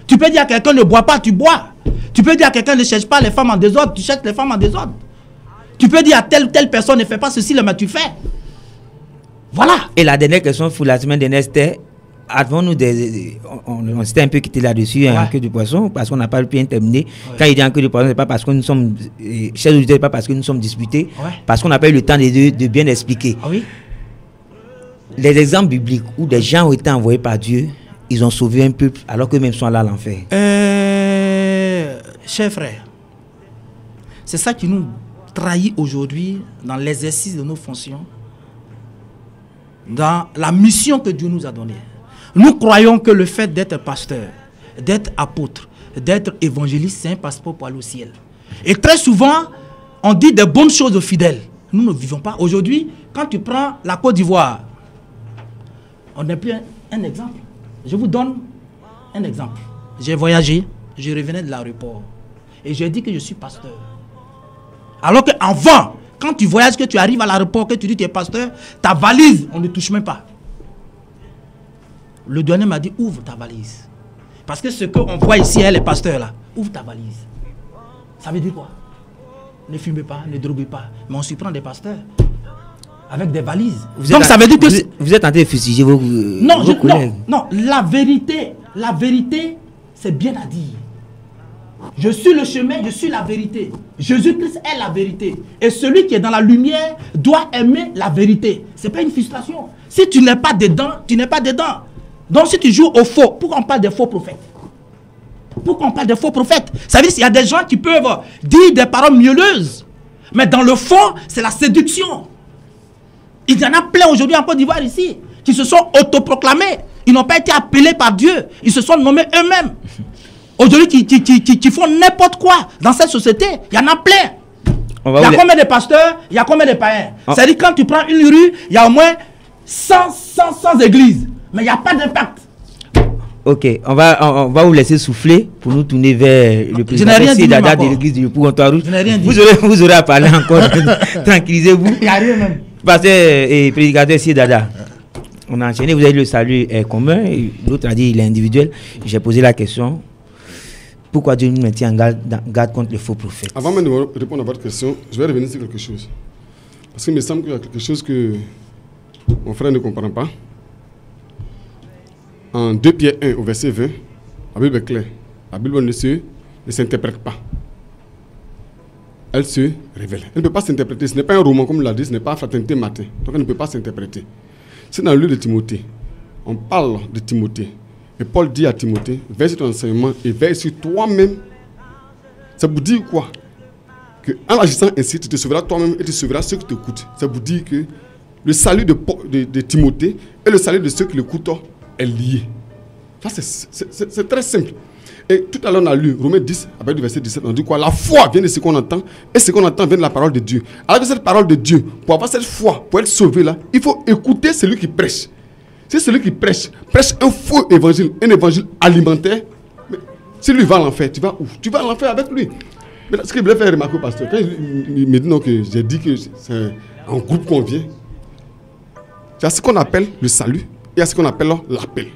Tu peux dire à quelqu'un ne bois pas, tu bois. Tu peux dire à quelqu'un ne cherche pas les femmes en désordre, tu cherches les femmes en désordre. Tu peux dire à telle personne ne fait pas ceci, mais tu fais. Voilà. Et la dernière question pour la semaine dernière, c'était, avons-nous on s'était un peu quitté là-dessus, en queue de poisson, parce qu'on n'a pas pu terminer. Quand il dit en queue de poisson, c'est pas parce que nous sommes, chers auditeurs, pas parce que nous sommes disputés, parce qu'on n'a pas eu le temps de bien expliquer. Les exemples bibliques où des gens ont été envoyés par Dieu, ils ont sauvé un peuple alors qu'eux-mêmes sont là à l'enfer. Chers frères, c'est ça qui nous trahit aujourd'hui dans l'exercice de nos fonctions, dans la mission que Dieu nous a donnée. Nous croyons que le fait d'être pasteur, d'être apôtre, d'être évangéliste, c'est un passeport pour aller au ciel. Et très souvent, on dit des bonnes choses aux fidèles. Nous ne vivons pas. Aujourd'hui, quand tu prends la Côte d'Ivoire, on n'a plus un exemple. Je vous donne un exemple. J'ai voyagé, je revenais de l'aéroport et j'ai dit que je suis pasteur. Alors qu'avant, Quand tu voyages, que tu arrives à l'aéroport, que tu dis que tu es pasteur, ta valise, on ne touche même pas. Le douanier m'a dit, ouvre ta valise. Parce que ce qu'on voit ici, les pasteurs là, ouvre ta valise. Ça veut dire quoi? Ne fumez pas, ne droguez pas. Mais on surprend des pasteurs avec des valises. Donc ça veut dire que... Vous êtes en train de fustiger vos collègues. Non, la vérité, c'est bien à dire. Je suis le chemin, je suis la vérité. Jésus-Christ est la vérité. Et celui qui est dans la lumière doit aimer la vérité. Ce n'est pas une frustration. Si tu n'es pas dedans, tu n'es pas dedans. Donc si tu joues au faux, pourquoi on parle des faux prophètes? Pourquoi on parle des faux prophètes? Ça veut dire qu'il y a des gens qui peuvent dire des paroles mielleuses. Mais dans le fond, c'est la séduction. Il y en a plein aujourd'hui en Côte d'Ivoire ici, qui se sont autoproclamés. Ils n'ont pas été appelés par Dieu. Ils se sont nommés eux-mêmes. Aujourd'hui, qui font n'importe quoi dans cette société. Il y en a plein. Il y a combien de pasteurs? Il y a combien de païens? C'est-à-dire quand tu prends une rue, il y a au moins 100 églises. Mais il n'y a pas d'impact. Ok, on va vous laisser souffler pour nous tourner vers le président Dada de l'église du Pougontoir Rouge. Vous aurez à parler encore. Tranquillisez-vous. Il n'y a rien même. Pasteur et prédicateur Dada. On a enchaîné, vous avez le salut commun. L'autre a dit il est individuel. J'ai posé la question. Pourquoi Dieu nous maintient en garde contre les faux prophètes? Avant même de répondre à votre question, je vais revenir sur quelque chose. Parce qu'il me semble qu'il y a quelque chose que mon frère ne comprend pas. En 2 Pierre 1 au verset 20, la Bible est claire. La Bible ne s'interprète pas. Elle se révèle. Elle ne peut pas s'interpréter. Ce n'est pas un roman comme l'a dit, ce n'est pas Fraternité Matin. Donc elle ne peut pas s'interpréter. C'est dans le livre de Timothée. On parle de Timothée. Et Paul dit à Timothée, veille sur ton enseignement et veille sur toi-même. Ça vous dit quoi? Que en agissant ainsi, tu te sauveras toi-même et tu sauveras ceux qui t'écoutent. Ça vous dit que le salut de Timothée et le salut de ceux qui l'écoutent est lié. Ça, c'est très simple. Et tout à l'heure, on a lu Romains 10, à partir du verset 17, on dit quoi? La foi vient de ce qu'on entend, et ce qu'on entend vient de la parole de Dieu. Alors que cette parole de Dieu, pour avoir cette foi, pour être sauvé là, il faut écouter celui qui prêche. Si celui qui prêche un faux évangile, un évangile alimentaire, mais si lui va à l'enfer, tu vas où? Tu vas à l'enfer avec lui. Mais ce que je voulais faire remarquer au pasteur, quand il me dit non, que j'ai dit que c'est en groupe qu'on vient, il y a ce qu'on appelle le salut, et il y a ce qu'on appelle l'appel.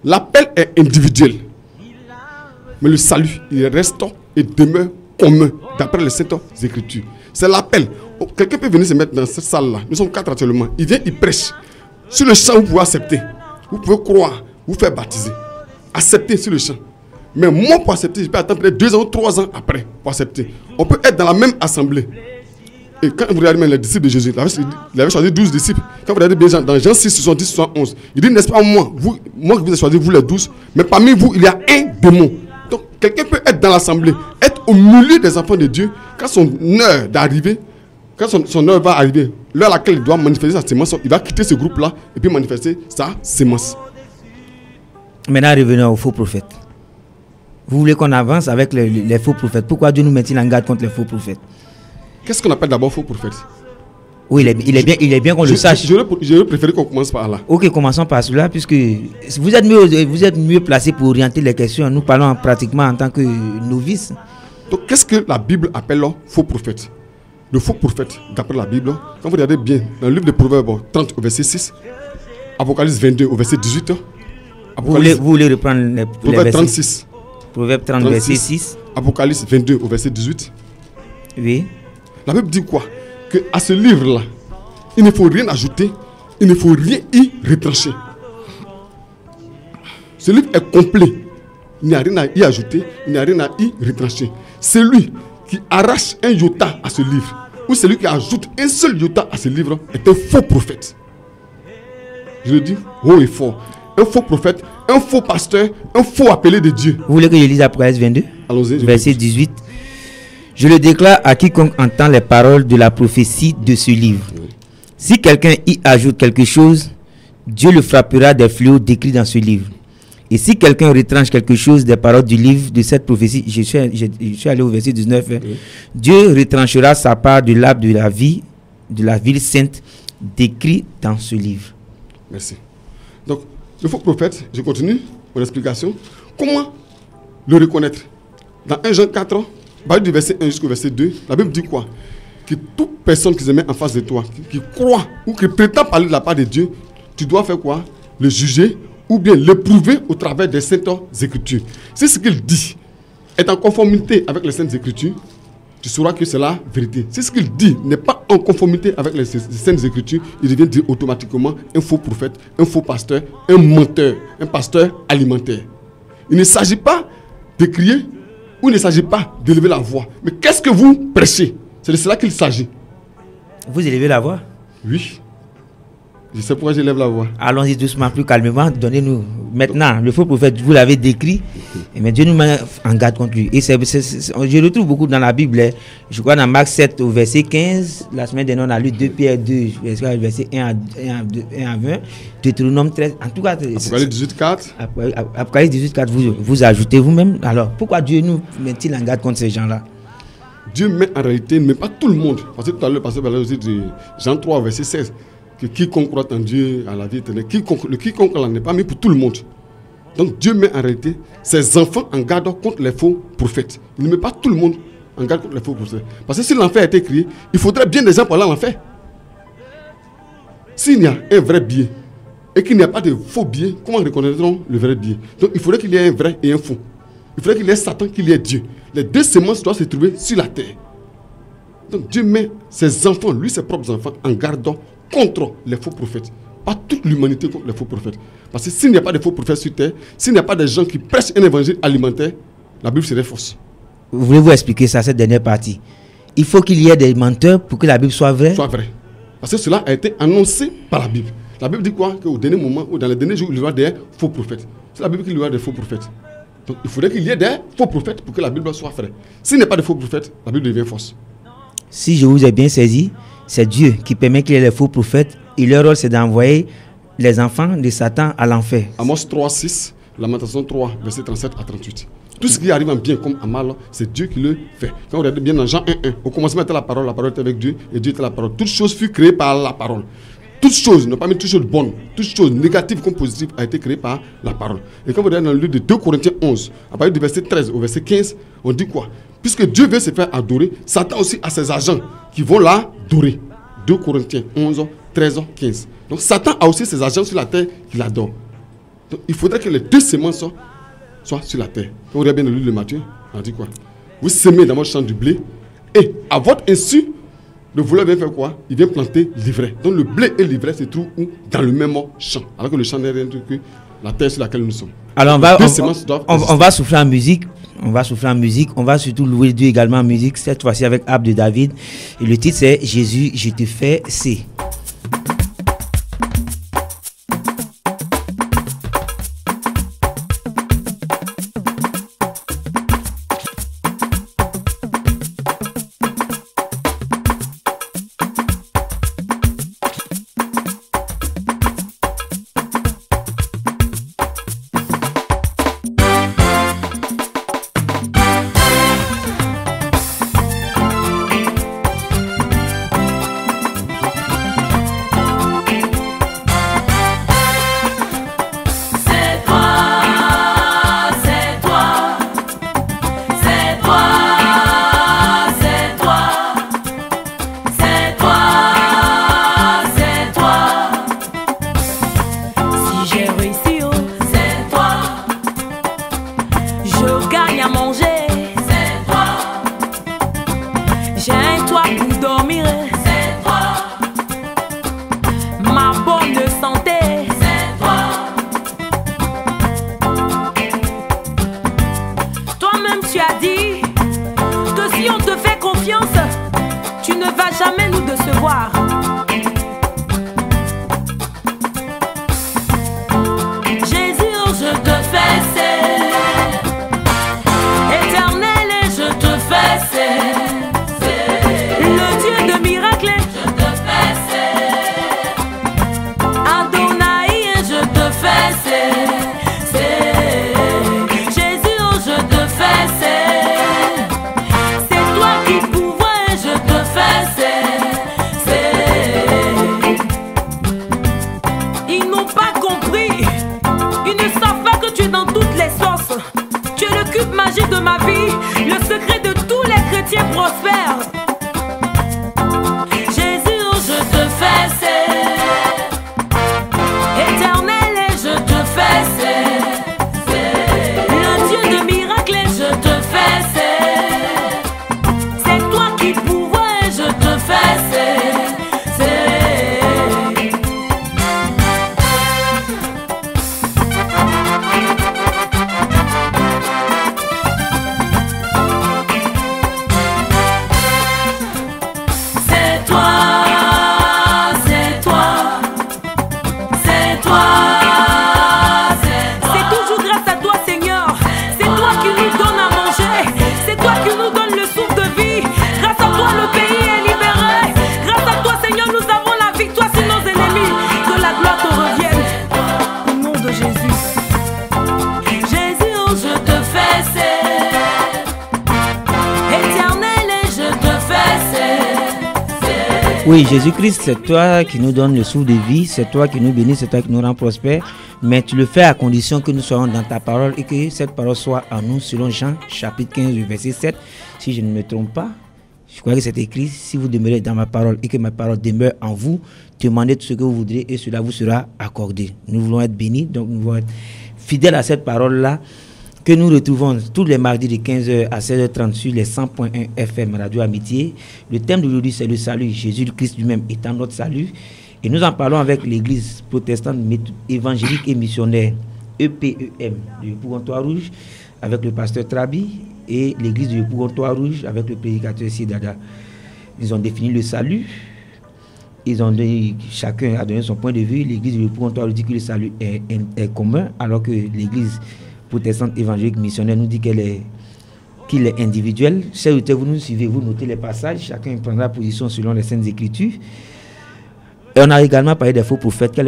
L'appel est individuel. Mais le salut, il reste et demeure commun, d'après les Saintes Écritures. C'est l'appel. Quelqu'un peut venir se mettre dans cette salle-là. Nous sommes 4 actuellement. Il vient, il prêche. Sur le champ, vous pouvez accepter. Vous pouvez croire, vous faire baptiser. Accepter sur le champ. Mais moi, pour accepter, je peux attendre peut-être 2 ans ou 3 ans après pour accepter. On peut être dans la même assemblée. Et quand vous regardez même les disciples de Jésus, il avait choisi 12 disciples. Quand vous regardez bien dans Jean 6, 70, 71, il dit, n'est-ce pas moi que vous avez choisi, vous les 12, mais parmi vous, il y a un démon. Donc, quelqu'un peut être dans l'assemblée, être au milieu des enfants de Dieu, quand son heure d'arriver, quand son heure va arriver, l'heure à laquelle il doit manifester sa sémence, il va quitter ce groupe-là et puis manifester sa sémence. Maintenant, revenons aux faux prophètes. Vous voulez qu'on avance avec les faux prophètes? Pourquoi Dieu nous met-il en garde contre les faux prophètes? Qu'est-ce qu'on appelle d'abord faux prophète? Oui, il est bien qu'on le sache. J'aurais préféré qu'on commence par là. Ok, commençons par cela, puisque vous êtes mieux placé pour orienter les questions. Nous parlons pratiquement en tant que novices. Donc, qu'est-ce que la Bible appelle faux prophète? Le faux prophète, d'après la Bible, quand vous regardez bien, dans le livre de Proverbes 30 au verset 6, Apocalypse 22 au verset 18, vous voulez reprendre les Proverbes 36. Proverbes 30, verset 6. Apocalypse 22 au verset 18. Oui. La Bible dit quoi? Que à ce livre-là, il ne faut rien ajouter, il ne faut rien y retrancher. Ce livre est complet. Il n'y a rien à y ajouter, il n'y a rien à y retrancher. Celui qui arrache un iota à ce livre, ou celui qui ajoute un seul iota à ce livre, est un faux prophète. Je le dis haut et fort. Un faux prophète, un faux pasteur, un faux appelé de Dieu. Vous voulez que je lise Apocalypse 22? Allons-y. Verset 18. Je le déclare à quiconque entend les paroles de la prophétie de ce livre. Si quelqu'un y ajoute quelque chose, Dieu le frappera des fléaux décrits dans ce livre. Et si quelqu'un retranche quelque chose des paroles du livre de cette prophétie, je suis allé au verset 19, Dieu retranchera sa part de l'arbre de la vie, de la ville sainte, décrit dans ce livre. Merci. Donc, le faux prophète, je continue mon explication. Comment le reconnaître? Dans 1 Jean 4, du verset 1 jusqu'au verset 2, la Bible dit quoi? que toute personne qui se met en face de toi, qui croit ou qui prétend parler de la part de Dieu, tu dois faire quoi? Le juger ou bien l'éprouver au travers des saintes écritures. Si ce qu'il dit est en conformité avec les saintes écritures, tu sauras que c'est la vérité. Si ce qu'il dit n'est pas en conformité avec les saintes écritures, il devient automatiquement un faux prophète, un faux pasteur, un menteur, un pasteur alimentaire. Il ne s'agit pas de crier ou il ne s'agit pas d'élever la voix. Mais qu'est-ce que vous prêchez? C'est de cela qu'il s'agit. Vous élevez la voix? Oui. Je sais pourquoi j'élève la voix. Allons-y doucement, plus calmement. Donnez-nous maintenant le faux prophète. Vous l'avez décrit, mais Dieu nous met en garde contre lui. Et je le retrouve beaucoup dans la Bible. Hein. Je crois dans Marc 7 au verset 15. La semaine dernière, on a lu 2 Pierre 2, verset 1 à 20. Deutéronome 13. En tout cas, Apocalypse 18, 4. Apocalypse 18, 4, vous ajoutez vous-même. Alors, pourquoi Dieu nous met-il en garde contre ces gens-là? Dieu met en réalité, mais pas tout le monde. Parce que tout à l'heure, le pasteur parlait aussi de Jean 3, verset 16. Que quiconque croit en Dieu à la vie éternelle, quiconque n'en est pas mis pour tout le monde. Donc Dieu met en réalité ses enfants en garde contre les faux prophètes. Il ne met pas tout le monde en garde contre les faux prophètes. Parce que si l'enfer a été créé, il faudrait bien des gens pour aller à l'enfer. S'il y a un vrai billet et qu'il n'y a pas de faux billets, comment reconnaîtront le vrai billet? Donc il faudrait qu'il y ait un vrai et un faux. Il faudrait qu'il y ait Satan, qu'il y ait Dieu. Les deux semences doivent se trouver sur la terre. Donc Dieu met ses enfants, lui ses propres enfants, en garde contre les faux prophètes. Pas toute l'humanité contre les faux prophètes. Parce que s'il n'y a pas de faux prophètes sur terre, s'il n'y a pas de gens qui prêchent un évangile alimentaire, la Bible serait fausse. Voulez-vous expliquer ça, cette dernière partie? Il faut qu'il y ait des menteurs pour que la Bible soit vraie? Soit vraie. Parce que cela a été annoncé par la Bible. La Bible dit quoi? Qu'au dernier moment, ou dans les derniers jours, il y aura des faux prophètes. C'est la Bible qu'il y aura des faux prophètes. Donc il faudrait qu'il y ait des faux prophètes pour que la Bible soit vraie. S'il n'y a pas de faux prophètes, la Bible devient fausse. Si je vous ai bien saisi, c'est Dieu qui permet qu'il y ait les faux prophètes et leur rôle c'est d'envoyer les enfants de Satan à l'enfer. Amos 3, 6, Lamentation 3, verset 37 à 38. Tout ce qui arrive en bien comme en mal, c'est Dieu qui le fait. Quand on regarde bien dans Jean 1, 1, au commencement était la parole était avec Dieu et Dieu était la parole. Toute chose fut créée par la parole. Toute chose, non pas même toute chose bonne, toute chose négative comme positive a été créée par la parole. Et quand vous regardez dans le livre de 2 Corinthiens 11, à partir du verset 13 au verset 15, on dit quoi? Puisque Dieu veut se faire adorer, Satan aussi a ses agents qui vont l'adorer. 2 Corinthiens 11, 13, 15. Donc Satan a aussi ses agents sur la terre qui l'adorent. Donc il faudrait que les deux semences soient sur la terre. Quand vous regardez bien le livre de Matthieu, on dit quoi? Vous semez dans votre champ du blé et à votre insu, le voleur vient faire quoi? Il vient planter l'ivraie. Donc le blé et l'ivraie se trouvent où? Dans le même champ. Alors que le champ n'est rien d'autre que la terre sur laquelle nous sommes. Alors on va souffler en musique. On va souffler en musique. On va surtout louer Dieu également en musique. Cette fois-ci avec Abbe de David. Et le titre c'est Jésus, je te fais c'est. de ma vie, le secret de tous les chrétiens prospères. Oui, Jésus-Christ, c'est toi qui nous donne le souffle de vie, c'est toi qui nous bénis, c'est toi qui nous rend prospères, mais tu le fais à condition que nous soyons dans ta parole et que cette parole soit en nous, selon Jean chapitre 15, verset 7. Si je ne me trompe pas, je crois que c'est écrit, si vous demeurez dans ma parole et que ma parole demeure en vous, demandez tout ce que vous voudrez et cela vous sera accordé. Nous voulons être bénis, donc nous voulons être fidèles à cette parole-là, que nous retrouvons tous les mardis de 15h à 16h30 sur les 100.1 FM Radio Amitié. Le thème d'aujourd'hui, c'est le salut. Jésus-Christ lui-même étant notre salut. Et nous en parlons avec l'église protestante évangélique et missionnaire EPEM du Pougontois-Rouge, avec le pasteur Trabi, et l'église du Pougontois-Rouge avec le prédicateur Sidada. Ils ont défini le salut. Chacun a donné son point de vue. L'église du Pougontois-Rouge dit que le salut est commun, alors que l'église protestante évangélique missionnaire nous dit qu'il est individuel. Chers auditeurs, vous nous suivez, vous notez les passages, chacun prendra position selon les Saintes Écritures. Et on a également parlé des faux prophètes, quel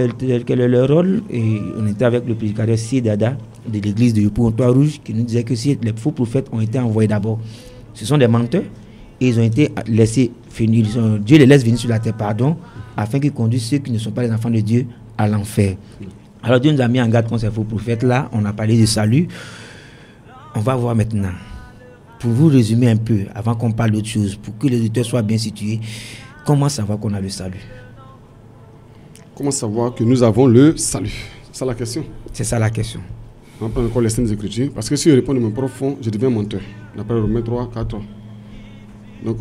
est leur rôle. Et on était avec le prédicateur Siedada de l'église de Pougontois-Rouge qui nous disait que si les faux prophètes ont été envoyés d'abord, ce sont des menteurs et ils ont été laissés finir. Dieu les laisse venir sur la terre, afin qu'ils conduisent ceux qui ne sont pas les enfants de Dieu à l'enfer. Alors Dieu nous a mis en garde contre ces faux prophètes-là. On a parlé de salut. On va voir maintenant, pour vous résumer un peu, avant qu'on parle d'autre chose, pour que les auditeurs soient bien situés, comment savoir qu'on a le salut? Comment savoir que nous avons le salut? C'est ça la question. C'est ça la question. On prend encore les Saintes Écritures, parce que si je réponds de mon profond, je deviens menteur. D'après Romains 3, 4. Donc,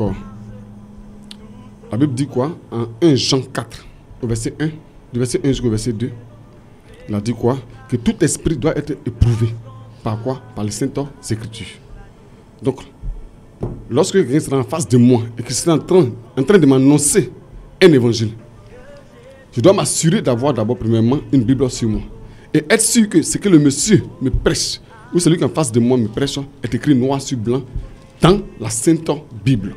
la Bible dit quoi? En 1 Jean 4, au verset 1, du verset 1 jusqu'au verset 2. Il a dit quoi? Que tout esprit doit être éprouvé. Par quoi? Par les Saintes Écritures. Donc, lorsque quelqu'un sera en face de moi et qu'il sera en train de m'annoncer un évangile, je dois m'assurer d'avoir d'abord, premièrement, une Bible sur moi. Et être sûr que ce que le monsieur me prêche, ou celui qui est en face de moi me prêche, est écrit noir sur blanc dans la Sainte Bible.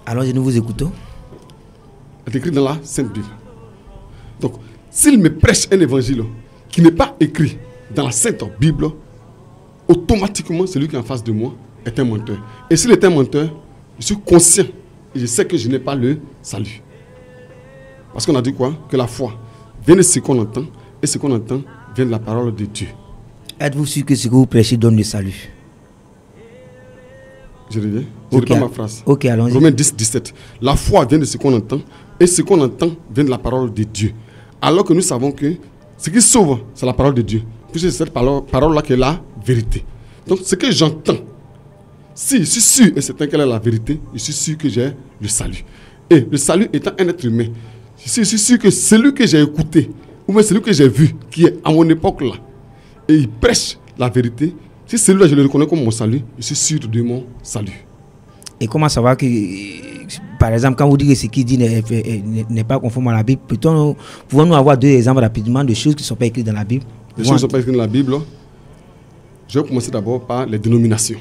Alors, nous vous écoutons. Est écrit dans la Sainte Bible. Donc, s'il me prêche un évangile qui n'est pas écrit dans la Sainte Bible, automatiquement, celui qui est en face de moi est un menteur. Et s'il est un menteur, je suis conscient et je sais que je n'ai pas le salut. Parce qu'on a dit quoi? Que la foi vient de ce qu'on entend, et ce qu'on entend vient de la parole de Dieu. Êtes-vous sûr que ce que vous prêchez donne le salut? Je reviens. Je reprends ma phrase. Ok, allons-y. Romains 10, 17. La foi vient de ce qu'on entend, et ce qu'on entend vient de la parole de Dieu. Alors que nous savons que ce qui sauve, c'est la parole de Dieu. Puisque c'est cette parole-là qui est la vérité. Donc, ce que j'entends, si je suis sûr et certain qu'elle est la vérité, je suis sûr que j'ai le salut. Et le salut étant un être humain, je suis sûr que celui que j'ai écouté, ou même celui que j'ai vu, qui est à mon époque là, et il prêche la vérité, si celui-là je le reconnais comme mon salut, je suis sûr de mon salut. Et comment savoir que, par exemple, quand vous dites que ce qu'il dit n'est pas conforme à la Bible, pouvons-nous avoir deux exemples rapidement de choses qui ne sont pas écrites dans la Bible? Les choses qui ne sont pas écrites dans la Bible, je vais commencer d'abord par les dénominations.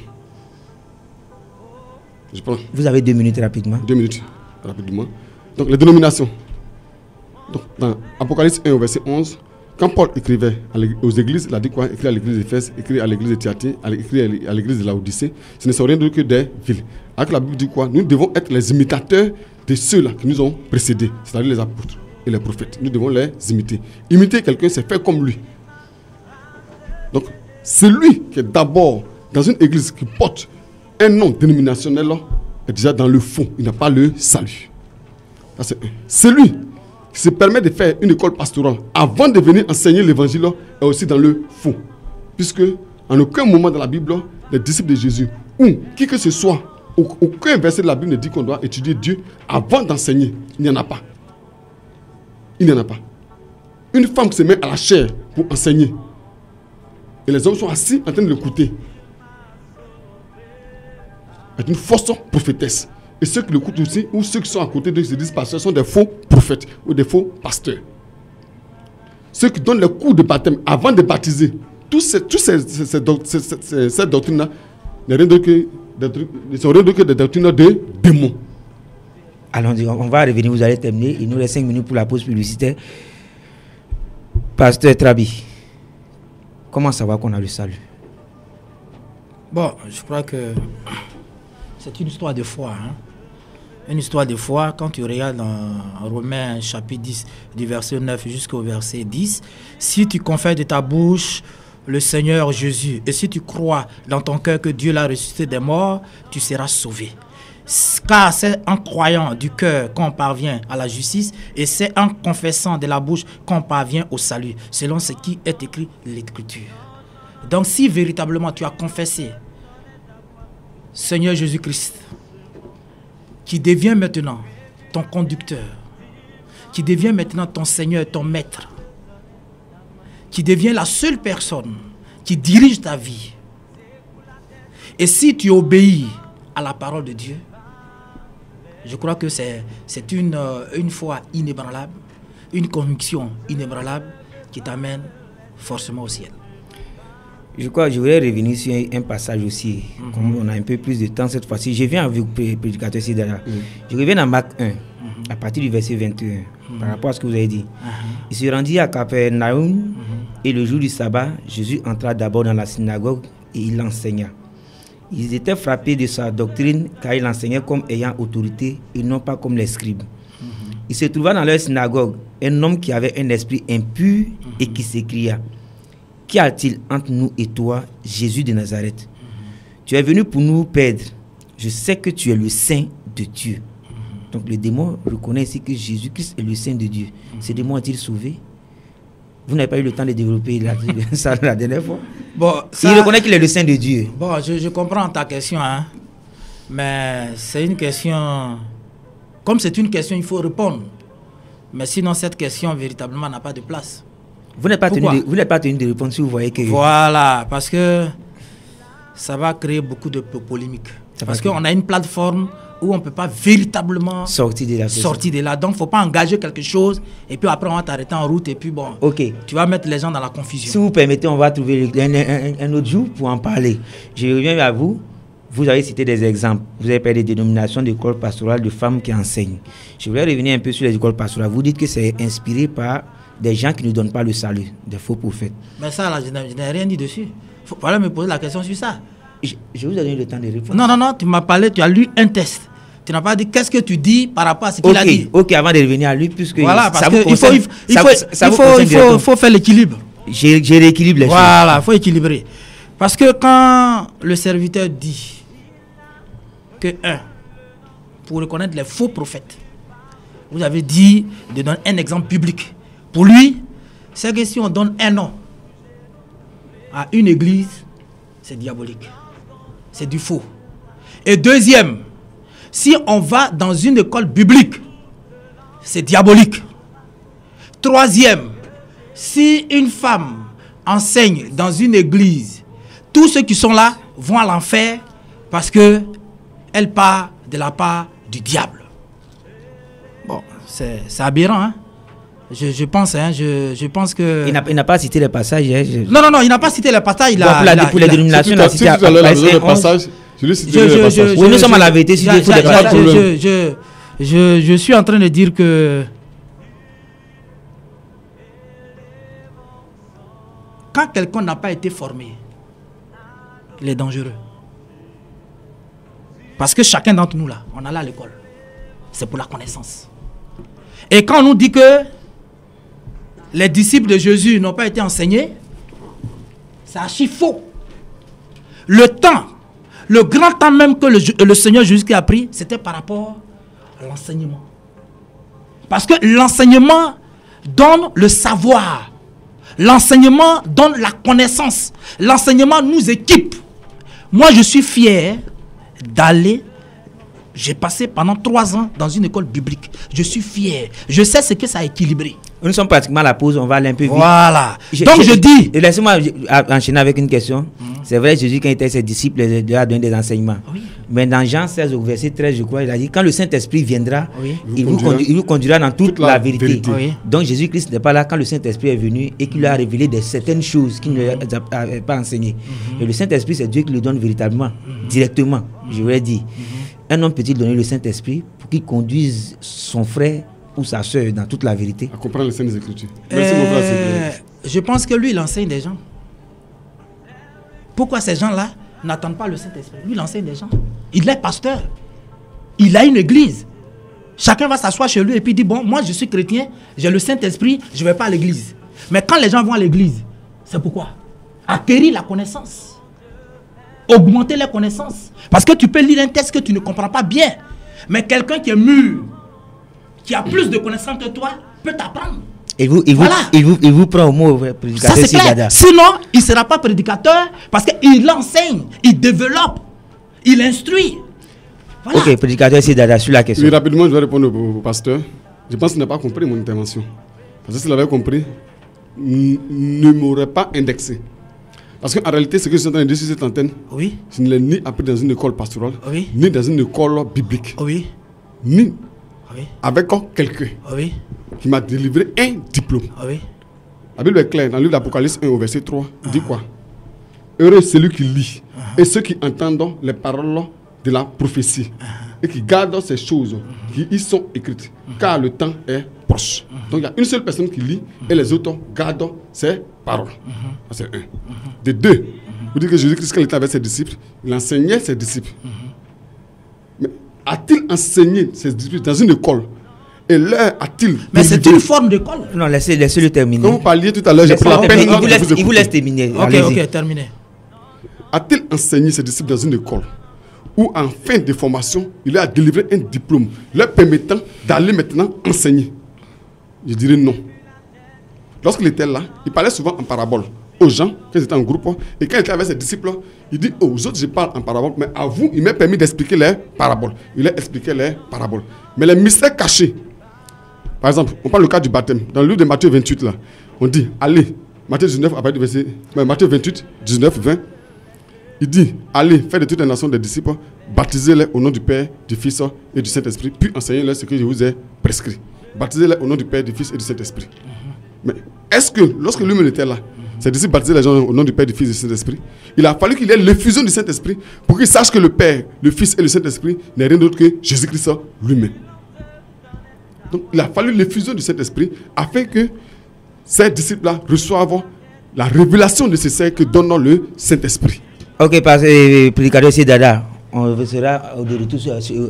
Je prends. Vous avez 2 minutes rapidement. 2 minutes rapidement. Donc les dénominations. Donc, dans Apocalypse 1 au verset 11, quand Paul écrivait aux églises, il a dit quoi? Écrit à l'église d'Éphèse, écrit à l'église de Thyatire, écrit à l'église de Laodicée. Ce ne sont rien d'autre que des villes. Alors que la Bible dit quoi? Nous devons être les imitateurs de ceux-là qui nous ont précédés, c'est-à-dire les apôtres et les prophètes. Nous devons les imiter. Imiter quelqu'un, c'est faire comme lui. Donc, celui qui est d'abord dans une église qui porte un nom dénominationnel est déjà dans le fond. Il n'a pas le salut. Ça, c'est un. Celui qui se permet de faire une école pastorale avant de venir enseigner l'évangile est aussi dans le faux. Puisque en aucun moment dans la Bible, les disciples de Jésus, ou qui que ce soit, aucun verset de la Bible ne dit qu'on doit étudier Dieu avant d'enseigner. Il n'y en a pas. Il n'y en a pas. Une femme qui se met à la chair pour enseigner, et les hommes sont assis en train de l'écouter, est une fausse prophétesse. Et ceux qui l'écoutent aussi, ou ceux qui sont à côté d'eux, qui se disent pasteurs, sont des faux prophètes ou des faux pasteurs. Ceux qui donnent les cours de baptême avant de baptiser, cette doctrine-là n'est rien d'autre que des doctrines de démons. Allons-y, on va revenir, vous allez terminer. Il nous reste 5 minutes pour la pause publicitaire. Pasteur Trabi, comment savoir qu'on a le salut? Bon, je crois que c'est une histoire de foi. Une histoire de foi, quand tu regardes dans Romains chapitre 10, du verset 9 jusqu'au verset 10, si tu confesses de ta bouche le Seigneur Jésus, et si tu crois dans ton cœur que Dieu l'a ressuscité des morts, tu seras sauvé. Car c'est en croyant du cœur qu'on parvient à la justice, et c'est en confessant de la bouche qu'on parvient au salut, selon ce qui est écrit l'Écriture. Donc si véritablement tu as confessé Seigneur Jésus-Christ, qui devient maintenant ton conducteur, qui devient maintenant ton Seigneur, ton maître, qui devient la seule personne qui dirige ta vie. Et si tu obéis à la parole de Dieu, je crois que c'est une foi inébranlable, une conviction inébranlable qui t'amène forcément au ciel. Je crois que je voudrais revenir sur un passage aussi, comme on a un peu plus de temps cette fois-ci. Je viens avec le prédicateur Sidara. Je reviens à Marc 1, à partir du verset 21, par rapport à ce que vous avez dit. Il se rendit à Capernaum, et le jour du sabbat, Jésus entra d'abord dans la synagogue et il enseigna. Ils étaient frappés de sa doctrine, car il enseignait comme ayant autorité et non pas comme les scribes. Il se trouva dans leur synagogue un homme qui avait un esprit impur et qui s'écria: qu'y a-t-il entre nous et toi, Jésus de Nazareth? Tu es venu pour nous perdre. Je sais que tu es le Saint de Dieu. Donc le démon reconnaît ici que Jésus-Christ est le Saint de Dieu. Ce démon est-il sauvé? Vous n'avez pas eu le temps de développer ça la dernière fois. Bon, ça, il reconnaît qu'il est le Saint de Dieu. Bon, je comprends ta question, hein, mais c'est une question... Comme c'est une question, il faut répondre. Mais sinon, cette question, véritablement, n'a pas de place. Vous n'êtes pas tenu de répondre si vous voyez que... Voilà, parce que ça va créer beaucoup de polémiques. Parce qu'on a une plateforme où on ne peut pas véritablement sortir de là. Donc, il ne faut pas engager quelque chose et puis après, on va t'arrêter en route et puis bon, tu vas mettre les gens dans la confusion. Si vous permettez, on va trouver un autre jour pour en parler. Je reviens à vous. Vous avez cité des exemples. Vous avez parlé des dénominations d'écoles pastorales de femmes qui enseignent. Je voulais revenir un peu sur les écoles pastorales. Vous dites que c'est inspiré par des gens qui ne donnent pas le salut, des faux prophètes. Mais ça, là, je n'ai rien dit dessus. Il faut me poser la question sur ça. Je vous ai donné le temps de répondre. Non, tu m'as parlé, tu as lu un test. Tu n'as pas dit qu'est-ce que tu dis par rapport à ce qu'il a dit. Ok, avant de revenir à lui, puisque voilà, parce qu'il faut faire l'équilibre. J'ai rééquilibre les choses. Voilà, il faut équilibrer. Parce que quand le serviteur dit que, pour reconnaître les faux prophètes, vous avez dit de donner un exemple public. Pour lui, c'est que si on donne un nom à une église, c'est diabolique. C'est du faux. Et deuxième, si on va dans une école biblique, c'est diabolique. Troisième, si une femme enseigne dans une église, tous ceux qui sont là vont à l'enfer parce qu'elle part de la part du diable. Bon, c'est aberrant, hein? Je pense que... Il n'a pas cité les passages. Non, il n'a pas cité les passages. Pour les dénominations, il a cité le passage. Nous sommes à la vérité. Je suis en train de dire que quand quelqu'un n'a pas été formé, il est dangereux. Parce que chacun d'entre nous, là, on allait à l'école. C'est pour la connaissance. Et quand on nous dit que les disciples de Jésus n'ont pas été enseignés, c'est archi faux. Le grand temps même que le Seigneur Jésus a pris, c'était par rapport à l'enseignement. Parce que l'enseignement donne le savoir. L'enseignement donne la connaissance. L'enseignement nous équipe. Moi, je suis fier d'aller... J'ai passé pendant 3 ans dans une école biblique. Je suis fier. Je sais ce que ça a équilibré. Nous sommes pratiquement à la pause, on va aller un peu vite. Voilà. Donc je dis... Laissez-moi enchaîner avec une question. C'est vrai, Jésus, quand il était ses disciples, il a donné des enseignements. Oui. Mais dans Jean 16, au verset 13, je crois, il a dit, quand le Saint-Esprit viendra, il vous conduira dans toute la vérité. Oui. Donc Jésus-Christ n'est pas là quand le Saint-Esprit est venu et qu'il lui a révélé certaines choses qu'il ne avait pas enseignées. Et le Saint-Esprit, c'est Dieu qui le donne véritablement, directement, je vous l'ai dit. Un homme peut-il donner le Saint-Esprit pour qu'il conduise son frère ou sa soeur dans toute la vérité? À comprendre les Saintes Écritures. Merci mon frère. Je pense que lui, il enseigne des gens. Pourquoi ces gens-là n'attendent pas le Saint-Esprit? Lui, il enseigne des gens. Il est pasteur. Il a une église. Chacun va s'asseoir chez lui et puis dire, bon, moi je suis chrétien, j'ai le Saint-Esprit, je ne vais pas à l'église. Mais quand les gens vont à l'église, c'est pourquoi? Acquérir la connaissance. Augmenter les connaissances. Parce que tu peux lire un texte que tu ne comprends pas bien. Mais quelqu'un qui est mûr, qui a plus de connaissances que toi, peut t'apprendre. Il vous prend au mot, prédicateur. Ça c'est clair. Sinon, il ne sera pas prédicateur parce qu'il enseigne, il développe, il instruit. Voilà. Ok, prédicateur Sidada, sur la question. Oui, rapidement, je vais répondre au pasteur. Je pense qu'il n'a pas compris mon intervention. Parce que s'il avait compris, ne m'aurait pas indexé. Parce qu'en réalité, ce que je suis en train de dire sur cette antenne, oui, je ne l'ai ni appris dans une école pastorale, oui, ni dans une école biblique, oui, ni oui, avec quelqu'un oui, qui m'a délivré un diplôme. Oui. La Bible est claire, dans le livre d'Apocalypse 1 au verset 3, il dit quoi? Heureux celui qui lit et ceux qui entendent les paroles de la prophétie et qui gardent ces choses qui y sont écrites, car le temps est proche. Donc il y a une seule personne qui lit et les autres gardent ces paroles. C'est un. De deux, vous dites que Jésus-Christ, quand il était avec ses disciples, il enseignait ses disciples. Mais a-t-il enseigné ses disciples dans une école? Et leur a-t-il... Mais c'est une forme d'école. Non, laissez-le terminer. Quand vous parliez tout à l'heure, j'ai pris la peine. Il vous laisse terminer. Ok, terminé. A-t-il enseigné ses disciples dans une école où en fin de formation, il leur a délivré un diplôme leur permettant d'aller maintenant enseigner? Je dirais non. Lorsqu'il était là, il parlait souvent en parabole aux gens, quand ils étaient en groupe, et quand il était avec ses disciples, il dit, aux autres je parle en parabole, mais à vous, il m'a permis d'expliquer les paraboles. Il a expliqué les paraboles. Mais les mystères cachés, par exemple, on parle le cas du baptême. Dans le livre de Matthieu 28, là, on dit, allez, Matthieu 19, à partir du verset, Matthieu 28, 19, 20, il dit, allez, faites de toutes les nations des disciples, baptisez-les au nom du Père, du Fils et du Saint-Esprit, puis enseignez-leur ce que je vous ai prescrit. Baptisez-les au nom du Père, du Fils et du Saint-Esprit. Mais est-ce que, lorsque lui-même était là, ses disciples baptisaient les gens au nom du Père, du Fils et du Saint-Esprit, il a fallu qu'il y ait l'effusion du Saint-Esprit pour qu'ils sachent que le Père, le Fils et le Saint-Esprit n'est rien d'autre que Jésus-Christ lui-même. Donc, il a fallu l'effusion du Saint-Esprit afin que ces disciples-là reçoivent la révélation nécessaire que donne le Saint-Esprit. Ok, parce que prédicateur Sidada, on sera de retour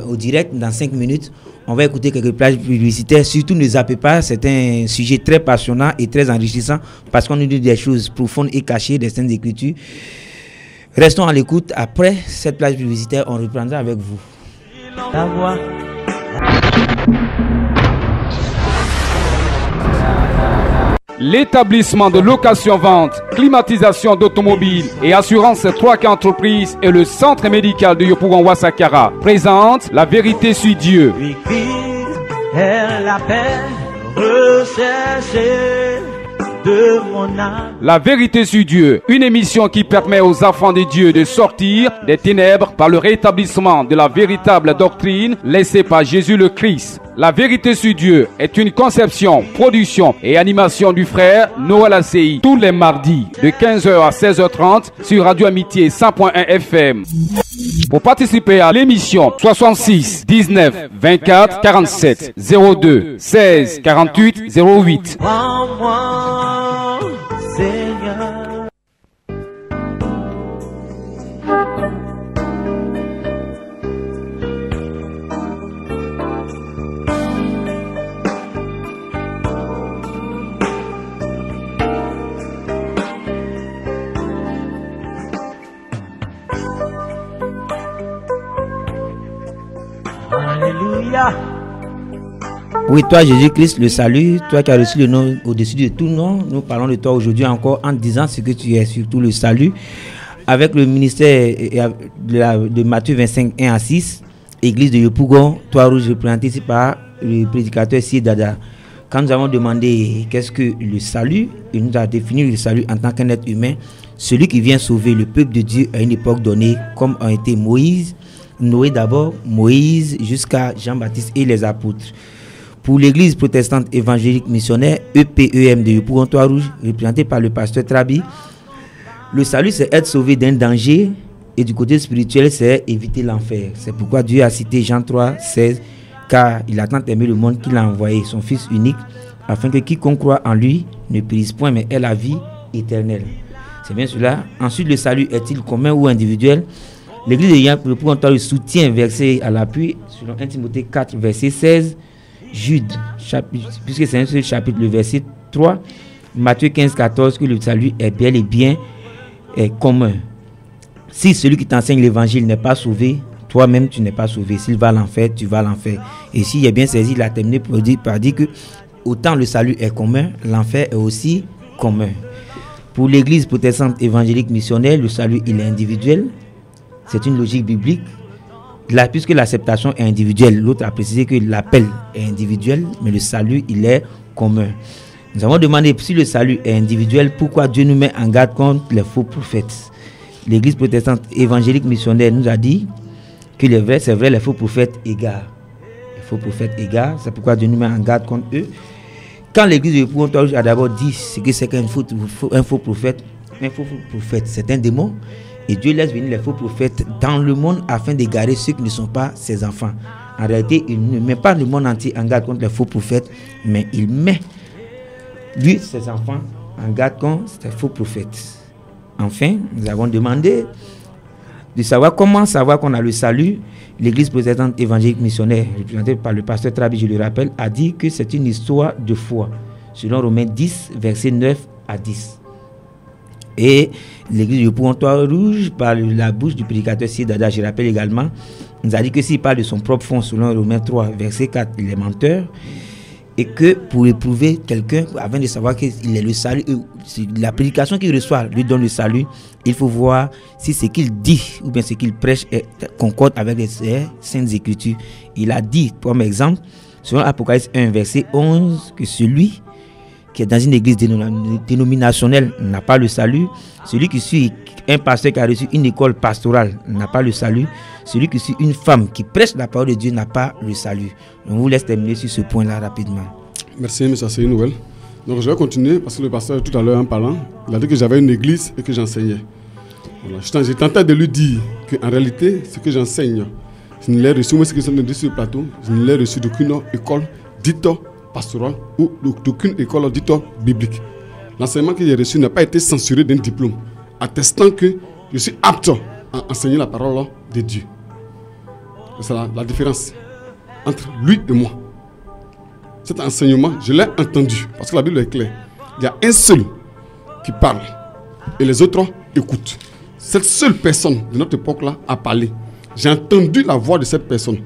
au direct dans 5 minutes. On va écouter quelques plages publicitaires. Surtout ne zappez pas, c'est un sujet très passionnant et très enrichissant parce qu'on nous dit des choses profondes et cachées des Saintes Écritures. Restons à l'écoute. Après cette plage publicitaire, on reprendra avec vous. La voix. L'établissement de location-vente, climatisation d'automobiles et assurance 3K Entreprises et le centre médical de Yopougon Ouassakara présente La Vérité sur Dieu. Elle l'appelle rechercher de mon âme. La Vérité sur Dieu, une émission qui permet aux enfants de Dieu de sortir des ténèbres par le rétablissement de la véritable doctrine laissée par Jésus le Christ. La Vérité sur Dieu est une conception, production et animation du frère Noël ACI tous les mardis de 15h à 16h30 sur Radio Amitié 100.1 FM. Pour participer à l'émission, 66 19 24 47 02 16 48 08. Prends-moi, Seigneur. Alléluia. Oui, toi Jésus-Christ, le salut, toi qui as reçu le nom au-dessus de tout nom, nous parlons de toi aujourd'hui encore en disant ce que tu es, surtout le salut. Avec le ministère de Matthieu 25, 1 à 6, Église de Yopougon, Trois-Rouges, représenté ici par le prédicateur Sidada. Quand nous avons demandé qu'est-ce que le salut, il nous a défini le salut en tant qu'un être humain, celui qui vient sauver le peuple de Dieu à une époque donnée, comme a été Moïse, Noé d'abord, Moïse jusqu'à Jean-Baptiste et les apôtres. Pour l'église protestante évangélique missionnaire EPEM de Yopougon Trois-Rouges, représentée par le pasteur Trabi, le salut c'est être sauvé d'un danger et du côté spirituel c'est éviter l'enfer. C'est pourquoi Dieu a cité Jean 3, 16, car il a tant aimé le monde qu'il a envoyé son Fils unique afin que quiconque croit en lui ne périsse point mais ait la vie éternelle. C'est bien cela. Ensuite, le salut est-il commun ou individuel? L'église de Yann pour entendre le soutien verset à l'appui selon 1 Timothée 4 verset 16, Jude puisque c'est un seul chapitre, le verset 3, Matthieu 15 14, que le salut est bel et bien commun. Si celui qui t'enseigne l'évangile n'est pas sauvé, toi-même tu n'es pas sauvé. S'il va à l'enfer, tu vas à l'enfer. Et s'il est bien saisi, il a terminé par dire que autant le salut est commun, l'enfer est aussi commun. Pour l'église protestante évangélique missionnaire, le salut il est individuel. C'est une logique biblique. Là, puisque l'acceptation est individuelle, l'autre a précisé que l'appel est individuel, mais le salut il est commun. Nous avons demandé si le salut est individuel, pourquoi Dieu nous met en garde contre les faux prophètes. L'église protestante évangélique missionnaire nous a dit que c'est vrai, les faux prophètes égarent. Les faux prophètes égarent, c'est pourquoi Dieu nous met en garde contre eux. Quand l'église de Pointe-Rouge a d'abord dit ce que c'est qu'un faux prophète, c'est un démon. Et Dieu laisse venir les faux prophètes dans le monde afin d'égarer ceux qui ne sont pas ses enfants. En réalité, il ne met pas le monde entier en garde contre les faux prophètes, mais il met lui, ses enfants, en garde contre ces faux prophètes. Enfin, nous avons demandé de savoir comment savoir qu'on a le salut. L'église protestante évangélique missionnaire, représentée par le pasteur Trabi, je le rappelle, a dit que c'est une histoire de foi, selon Romains 10, versets 9 à 10. Et l'église de Pointe-Rouge, par la bouche du prédicateur Siedada, je rappelle également, nous a dit que s'il parle de son propre fond, selon Romains 3, verset 4, il est menteur. Et que pour éprouver quelqu'un, avant de savoir qu'il est le salut, la prédication qu'il reçoit lui donne le salut, il faut voir si ce qu'il dit ou bien ce qu'il prêche concorde avec les saintes écritures. Il a dit, comme exemple, selon Apocalypse 1, verset 11, que celui qui est dans une église dénominationnelle n'a pas le salut. Celui qui suit un pasteur qui a reçu une école pastorale n'a pas le salut. Celui qui suit une femme qui prêche la parole de Dieu n'a pas le salut. On vous laisse terminer sur ce point-là rapidement. Merci, mais ça c'est une nouvelle. Donc je vais continuer parce que le pasteur tout à l'heure en parlant, il a dit que j'avais une église et que j'enseignais. Voilà. J'ai tenté de lui dire qu'en réalité, ce que j'enseigne, je ne l'ai reçu, moi ce que je dit sur le plateau, je ne l'ai reçu d'aucune école dite pastorale ou d'aucune école dite biblique. L'enseignement que j'ai reçu n'a pas été censuré d'un diplôme, attestant que je suis apte à enseigner la parole de Dieu. C'est la différence entre lui et moi. Cet enseignement, je l'ai entendu, parce que la Bible est claire. Il y a un seul qui parle et les autres écoutent. Cette seule personne de notre époque-là a parlé. J'ai entendu la voix de cette personne.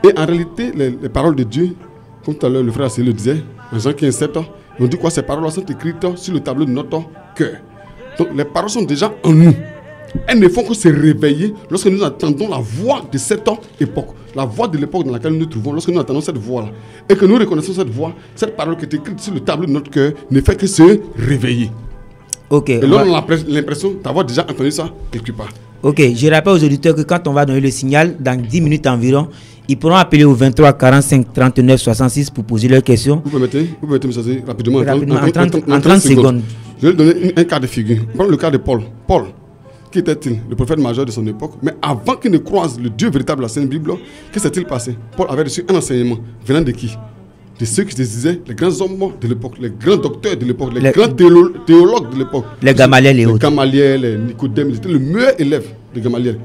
Et en réalité, les paroles de Dieu, comme tout à l'heure le frère Assélé le disait, en Jean 15, 7, on dit quoi? Ces paroles sont écrites sur le tableau de notre cœur. Donc les paroles sont déjà en nous. Elles ne font que se réveiller lorsque nous entendons la voix de cette époque. La voix de l'époque dans laquelle nous nous trouvons, lorsque nous entendons cette voix-là. Et que nous reconnaissons cette voix, cette parole qui est écrite sur le tableau de notre cœur ne fait que se réveiller. Ok. Et là, on a l'impression d'avoir déjà entendu ça quelque part. Ok, je rappelle aux auditeurs que quand on va donner le signal, dans 10 minutes environ, ils pourront appeler au 23 45 39 66 pour poser leurs questions. Vous permettez, M. rapidement, en 30 secondes. Je vais donner un cas de figure. Prenons le cas de Paul. Paul, qui était-il? Le prophète majeur de son époque. Mais avant qu'il ne croise le Dieu véritable de la Sainte Bible, que s'est-il passé? Paul avait reçu un enseignement venant de qui? De ceux qui se disaient les grands hommes de l'époque, les grands docteurs de l'époque, les grands théologues de l'époque. Les Gamaliel et autres. Les Gamaliel, les Nicodème, il était le meilleur élève de Gamaliel.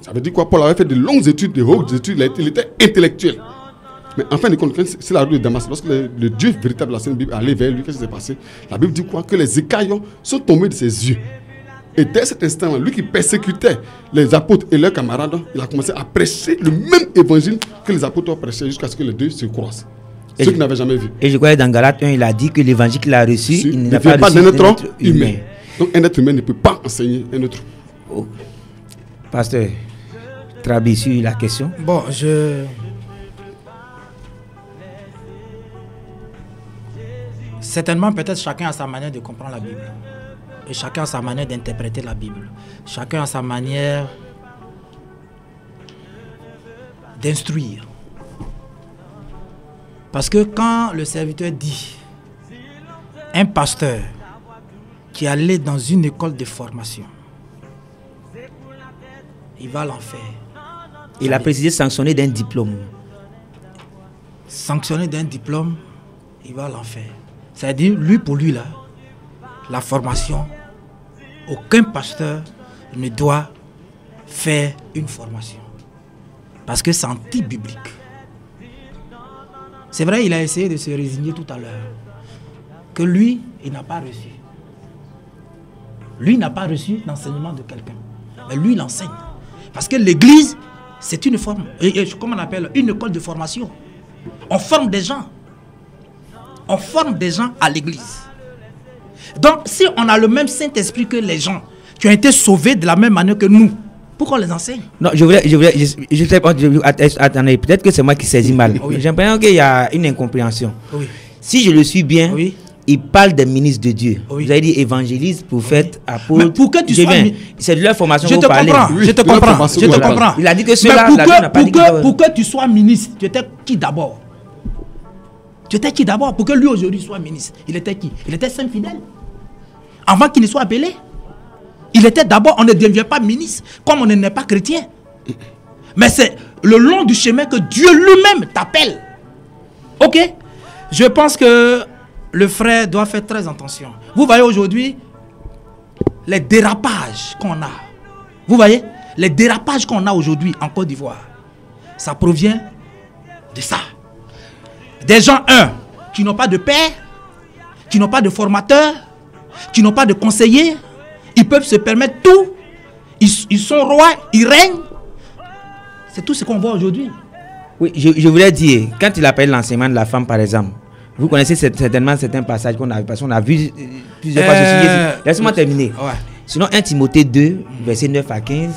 Ça veut dire quoi? Paul avait fait de longues études, de hautes études, il était intellectuel. Mais en fin de compte, c'est la rue de Damas. Lorsque le Dieu véritable de la Sainte Bible allait vers lui, qu'est-ce qui s'est passé? La Bible dit quoi? Que les écailles sont tombés de ses yeux. Et dès cet instant-là, lui qui persécutait les apôtres et leurs camarades, il a commencé à prêcher le même évangile que les apôtres prêchaient jusqu'à ce que les deux se croisent. Ceux qui n'avaient jamais vu. Et je crois que dans Galates 1, il a dit que l'évangile qu'il a reçu, il ne vient pas d'un être humain. Donc un être humain ne peut pas enseigner un autre. Oh. Pasteur Trabi, sur la question. Bon, certainement, peut-être chacun a sa manière de comprendre la Bible. Et chacun a sa manière d'interpréter la Bible. Chacun a sa manière d'instruire. Parce que quand le serviteur dit, un pasteur qui allait dans une école de formation, il va à l'enfer. Il a précisé sanctionné d'un diplôme. Sanctionné d'un diplôme, il va à l'enfer. C'est-à-dire, lui, pour lui, là, la formation, aucun pasteur ne doit faire une formation. Parce que c'est anti-biblique. C'est vrai, il a essayé de se résigner tout à l'heure. Que lui, il n'a pas reçu. Lui n'a pas reçu l'enseignement de quelqu'un. Mais lui, il enseigne. Parce que l'église, c'est une forme, comment on appelle, une école de formation. On forme des gens. On forme des gens à l'église. Donc, si on a le même Saint-Esprit que les gens qui ont été sauvés de la même manière que nous, pourquoi on les enseigne? Non, je sais pas, attendez, peut-être que c'est moi qui saisis mal. Oui. J'ai l'impression qu'il y a une incompréhension. Oui. Si je le suis bien, Oui. il parle des ministres de Dieu. Oui. Vous avez dit évangéliste, prophète, apôtre. Mais pour que tu Je sois viens. mi- C'est de leur formation Je que te vous parlez. comprends, Oui, je te de la comprends, formation, je te voilà. comprends. Il a dit que Mais ceux-là, la Bible n'a pas dit pour que tu sois ministre, tu étais qui d'abord? Tu étais qui d'abord? Pour que lui aujourd'hui soit ministre, il était qui? Il était saint fidèle. Avant qu'il ne soit appelé. Il était d'abord, on ne devient pas ministre, comme on n'est pas chrétien. Mais c'est le long du chemin que Dieu lui-même t'appelle. Ok? Je pense que le frère doit faire très attention. Vous voyez aujourd'hui les dérapages qu'on a. Vous voyez les dérapages qu'on a aujourd'hui en Côte d'Ivoire. Ça provient de ça. Des gens, qui n'ont pas de père, qui n'ont pas de formateur, qui n'ont pas de conseiller. Ils peuvent se permettre tout. Ils sont rois, ils règnent. C'est tout ce qu'on voit aujourd'hui. Oui, je voulais dire, quand il appelle l'enseignement de la femme, par exemple, vous connaissez certainement certains passages qu'on a vu, parce qu'on a vu plusieurs fois ce sujet. Laisse-moi terminer. Ouais. Sinon, 1 Timothée 2, verset 9 à 15,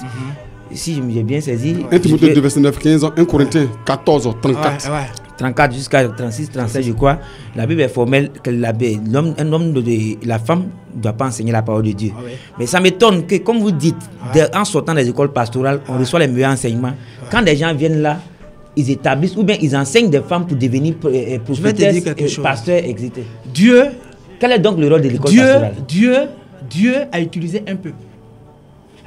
si j'ai bien saisi, 1 Timothée 2, verset 9, 15, 1 Corinthiens 14, 34. Ouais. 34 jusqu'à 36, 37, je crois, la Bible est formelle que la femme ne doit pas enseigner la parole de Dieu. Ah oui. Mais ça m'étonne que, comme vous dites, en sortant des écoles pastorales, on reçoit les meilleurs enseignements. Quand des gens viennent là, ils établissent ou bien ils enseignent des femmes pour devenir Je vais te dire prophétesses, quelque chose. pasteurs, etc. Dieu, Quel est donc le rôle de l'école pastorale? Dieu a utilisé un peuple.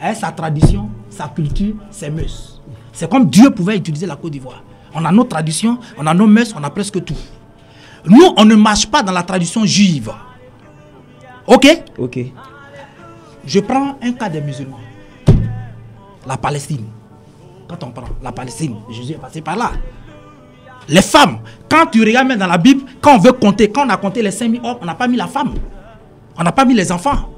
Avec sa tradition, sa culture, ses mœurs. C'est comme Dieu pouvait utiliser la Côte d'Ivoire. On a nos traditions, on a nos mœurs, on a presque tout. Nous, on ne marche pas dans la tradition juive. Ok? Ok. Je prends un cas des musulmans. La Palestine. Quand on prend la Palestine, Jésus est passé par là. Les femmes, quand tu regardes même dans la Bible, quand on veut compter, quand on a compté les 5000 hommes, on n'a pas mis la femme. On n'a pas mis les enfants.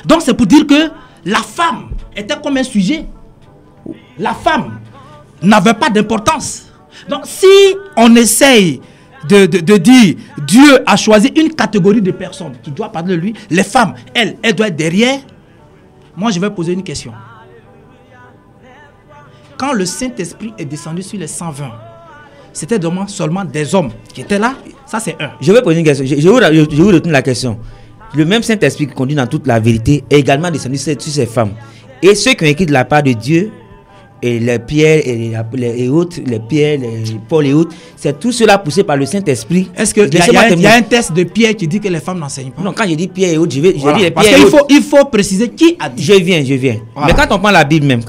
Donc c'est pour dire que la femme était comme un sujet. La femme n'avait pas d'importance. Donc si on essaye de dire Dieu a choisi une catégorie de personnes qui doit parler de lui, les femmes, elles doivent être derrière. Moi je vais poser une question. Quand le Saint-Esprit est descendu sur les 120, c'était seulement des hommes qui étaient là. Ça c'est un. Je vais poser une question. Je vous retourne la question. Le même Saint-Esprit qui conduit dans toute la vérité est également descendu sur ces femmes. Et ceux qui ont écrit de la part de Dieu, et les Pierre et autres, les Pierre, les Paul et autres, c'est tout cela poussé par le Saint-Esprit. Est-ce qu'il y a un test de Pierre qui dit que les femmes n'enseignent pas? Non, quand je dis Pierre et autres, je dis les parce Pierre et autres. qu'il faut préciser qui a dit. Je viens. Voilà. Mais quand on prend la Bible même,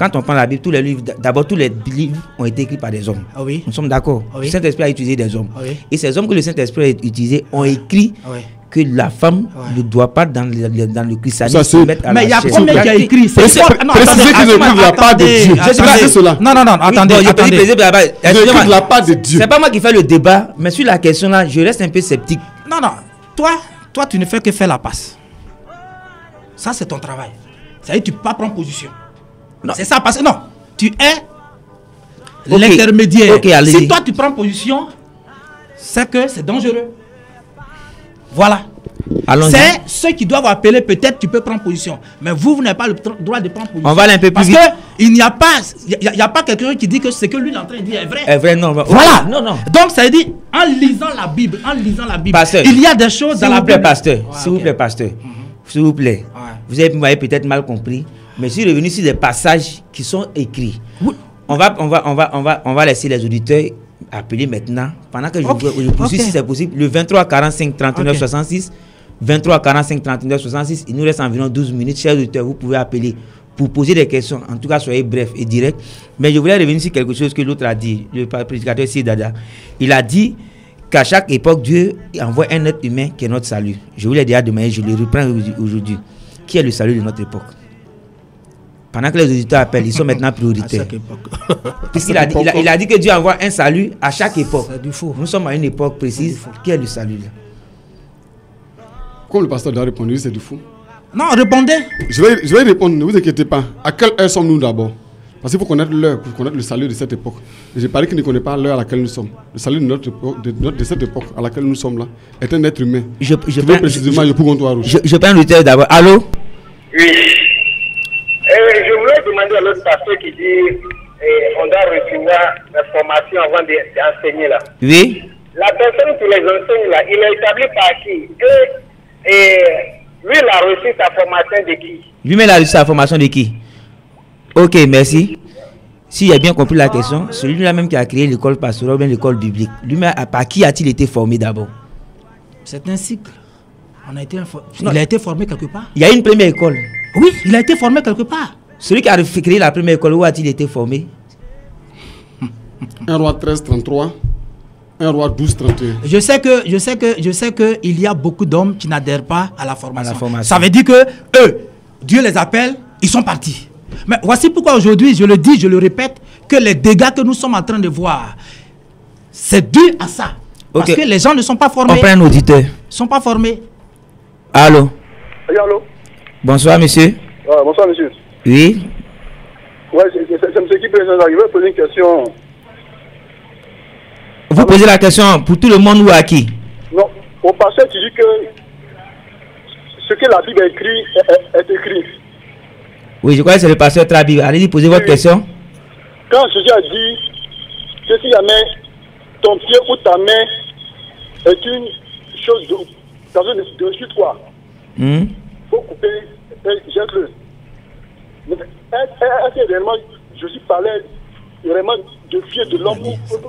tous les livres, d'abord tous les livres ont été écrits par des hommes. Ah oui. Nous sommes d'accord. Ah oui. Le Saint-Esprit a utilisé des hommes. Ah oui. Et ces hommes que le Saint-Esprit a utilisés ont écrit Ah oui. que la femme ne doit pas dans le christianisme Ça, se c'est- mettre à Mais la il y a chaise. combien qui a écrit? Précisez qu'ils ont écrit de la part de Dieu. Je sais pas, Précisez cela. Non, attendez. Bon, je peux dire plaisir de la part- Ils ont écrit Excusez-moi. de la part de Dieu. C'est pas moi qui fais le débat, mais sur la question là, je reste un peu sceptique. Non. Toi, tu ne fais que faire la passe. Ça, c'est ton travail. C'est-à-dire que tu ne peux pas prendre position. Non. C'est ça, parce que non. Tu es Ok. l'intermédiaire. Ok, allez-y. Si toi, tu prends position, c'est que c'est dangereux. Voilà. Allons-y. C'est ceux qui doivent appeler, peut-être tu peux prendre position. Mais vous n'avez pas le droit de prendre position. On va aller un peu plus Parce vite. qu'il n'y a pas quelqu'un qui dit que ce que lui il est en train de dire est vrai. Est vrai, non. Voilà. Non. Donc ça veut dire, en lisant la Bible, Pasteur, il y a des choses S'il dans vous la plaît, Bible. pasteur. Ouais, S'il vous ok. plaît, pasteur. S'il vous plaît. Ouais. Vous m'avez peut-être mal compris, mais je suis revenu sur des passages qui sont écrits. Oui. On va laisser les auditeurs appeler maintenant, pendant que je poursuis Ok. si c'est possible, le 23 45 39 Ok. 66. 23 45 39 66. Il nous reste environ 12 minutes. Chers auditeurs, vous pouvez appeler pour poser des questions. En tout cas, soyez bref et direct. Mais je voulais revenir sur quelque chose que l'autre a dit, le prédicateur Sidada. Il a dit qu'à chaque époque, Dieu envoie un être humain qui est notre salut. Je voulais dire demain, je le reprends aujourd'hui. Qui est le salut de notre époque? Pendant que les auditeurs appellent, ils sont maintenant prioritaires. À chaque époque. Puisqu'il a dit, il a dit que Dieu envoie un salut à chaque époque. C'est du faux. Nous sommes à une époque précise. Qui est le salut là? Comme le pasteur a répondu, c'est du fou. Non, répondez. Je vais répondre, ne vous inquiétez pas. À quelle heure sommes-nous d'abord? Parce qu'il faut connaître l'heure pour connaître le salut de cette époque. Et j'ai parlé qu'il ne connaît pas l'heure à laquelle nous sommes. Le salut de cette époque à laquelle nous sommes là est un être humain. Je précisément, je prends toi rouge. Je prends l'auditeur d'abord. Allô? Oui. Je voulais demander à l'autre pasteur qui dit on doit recevoir la formation avant d'enseigner là. Oui. La personne qui les enseigne là, il est établi par qui? Et lui, il a reçu sa formation de qui? Lui-même, il a reçu sa formation de qui? Ok, merci. S'il a bien compris la question, celui-là même qui a créé l'école pastorale ou bien l'école biblique, lui-même, par qui a-t-il été formé d'abord? C'est un cycle. Il a été formé quelque part. Il y a une première école. Oui, il a été formé quelque part. Celui qui a créé la première école, où a-t-il été formé? 1 Roi 13, 33. 1 Roi 12, 31. Je sais que il y a beaucoup d'hommes qui n'adhèrent pas à la formation. Ça Ça veut dire que eux, Dieu les appelle, ils sont partis. Mais voici pourquoi aujourd'hui, je le dis, je le répète, que les dégâts que nous sommes en train de voir, c'est dû à ça. Parce que les gens ne sont pas formés. On prend un auditeur. Ils ne sont pas formés. Allô? Oui, allô? Bonsoir, monsieur. Bonsoir, monsieur. Oui. Ouais, c'est M. qui présente. Je vais poser une question. Vous posez la question pour tout le monde ou à qui? Non, au pasteur, tu dis que ce que la Bible écrit est écrit. Oui, je crois que c'est le pasteur Trabi. Allez-y, posez votre question. Quand Jésus a dit que si jamais ton pied ou ta main est une chose de toi, il faut couper, jette-le. Est-ce que réellement Jésus parlait vraiment de pied de l'homme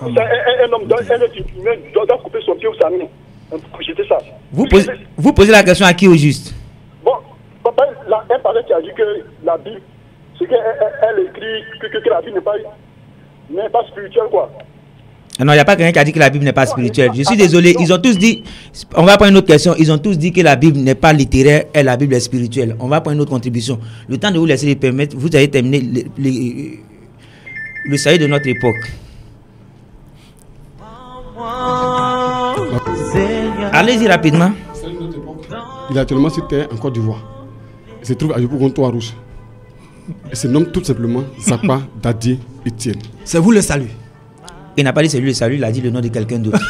un homme, un être humain doit couper son pied ou sa main pour jeter ça? Vous posez la question à qui au juste? Bon, papa, un pasteur qui a dit que la Bible, c'est qu'elle écrit que la Bible n'est pas spirituelle, quoi. Non, il n'y a pas quelqu'un qui a dit que la Bible n'est pas spirituelle. Je suis désolé, ils ont tous dit, on va prendre une autre question, ils ont tous dit que la Bible n'est pas littéraire et la Bible est spirituelle. On va prendre une autre contribution. Le temps de vous laisser les permettre, vous allez terminer le salut de notre époque. Allez-y rapidement. Il est actuellement sur terre en Côte d'Ivoire. Il se trouve à Yopougon-Toit Rouge. Il se nomme tout simplement Zapa Dadier Etienne. C'est vous le salut. Il n'a pas dit c'est lui le salut, il a dit le nom de quelqu'un d'autre.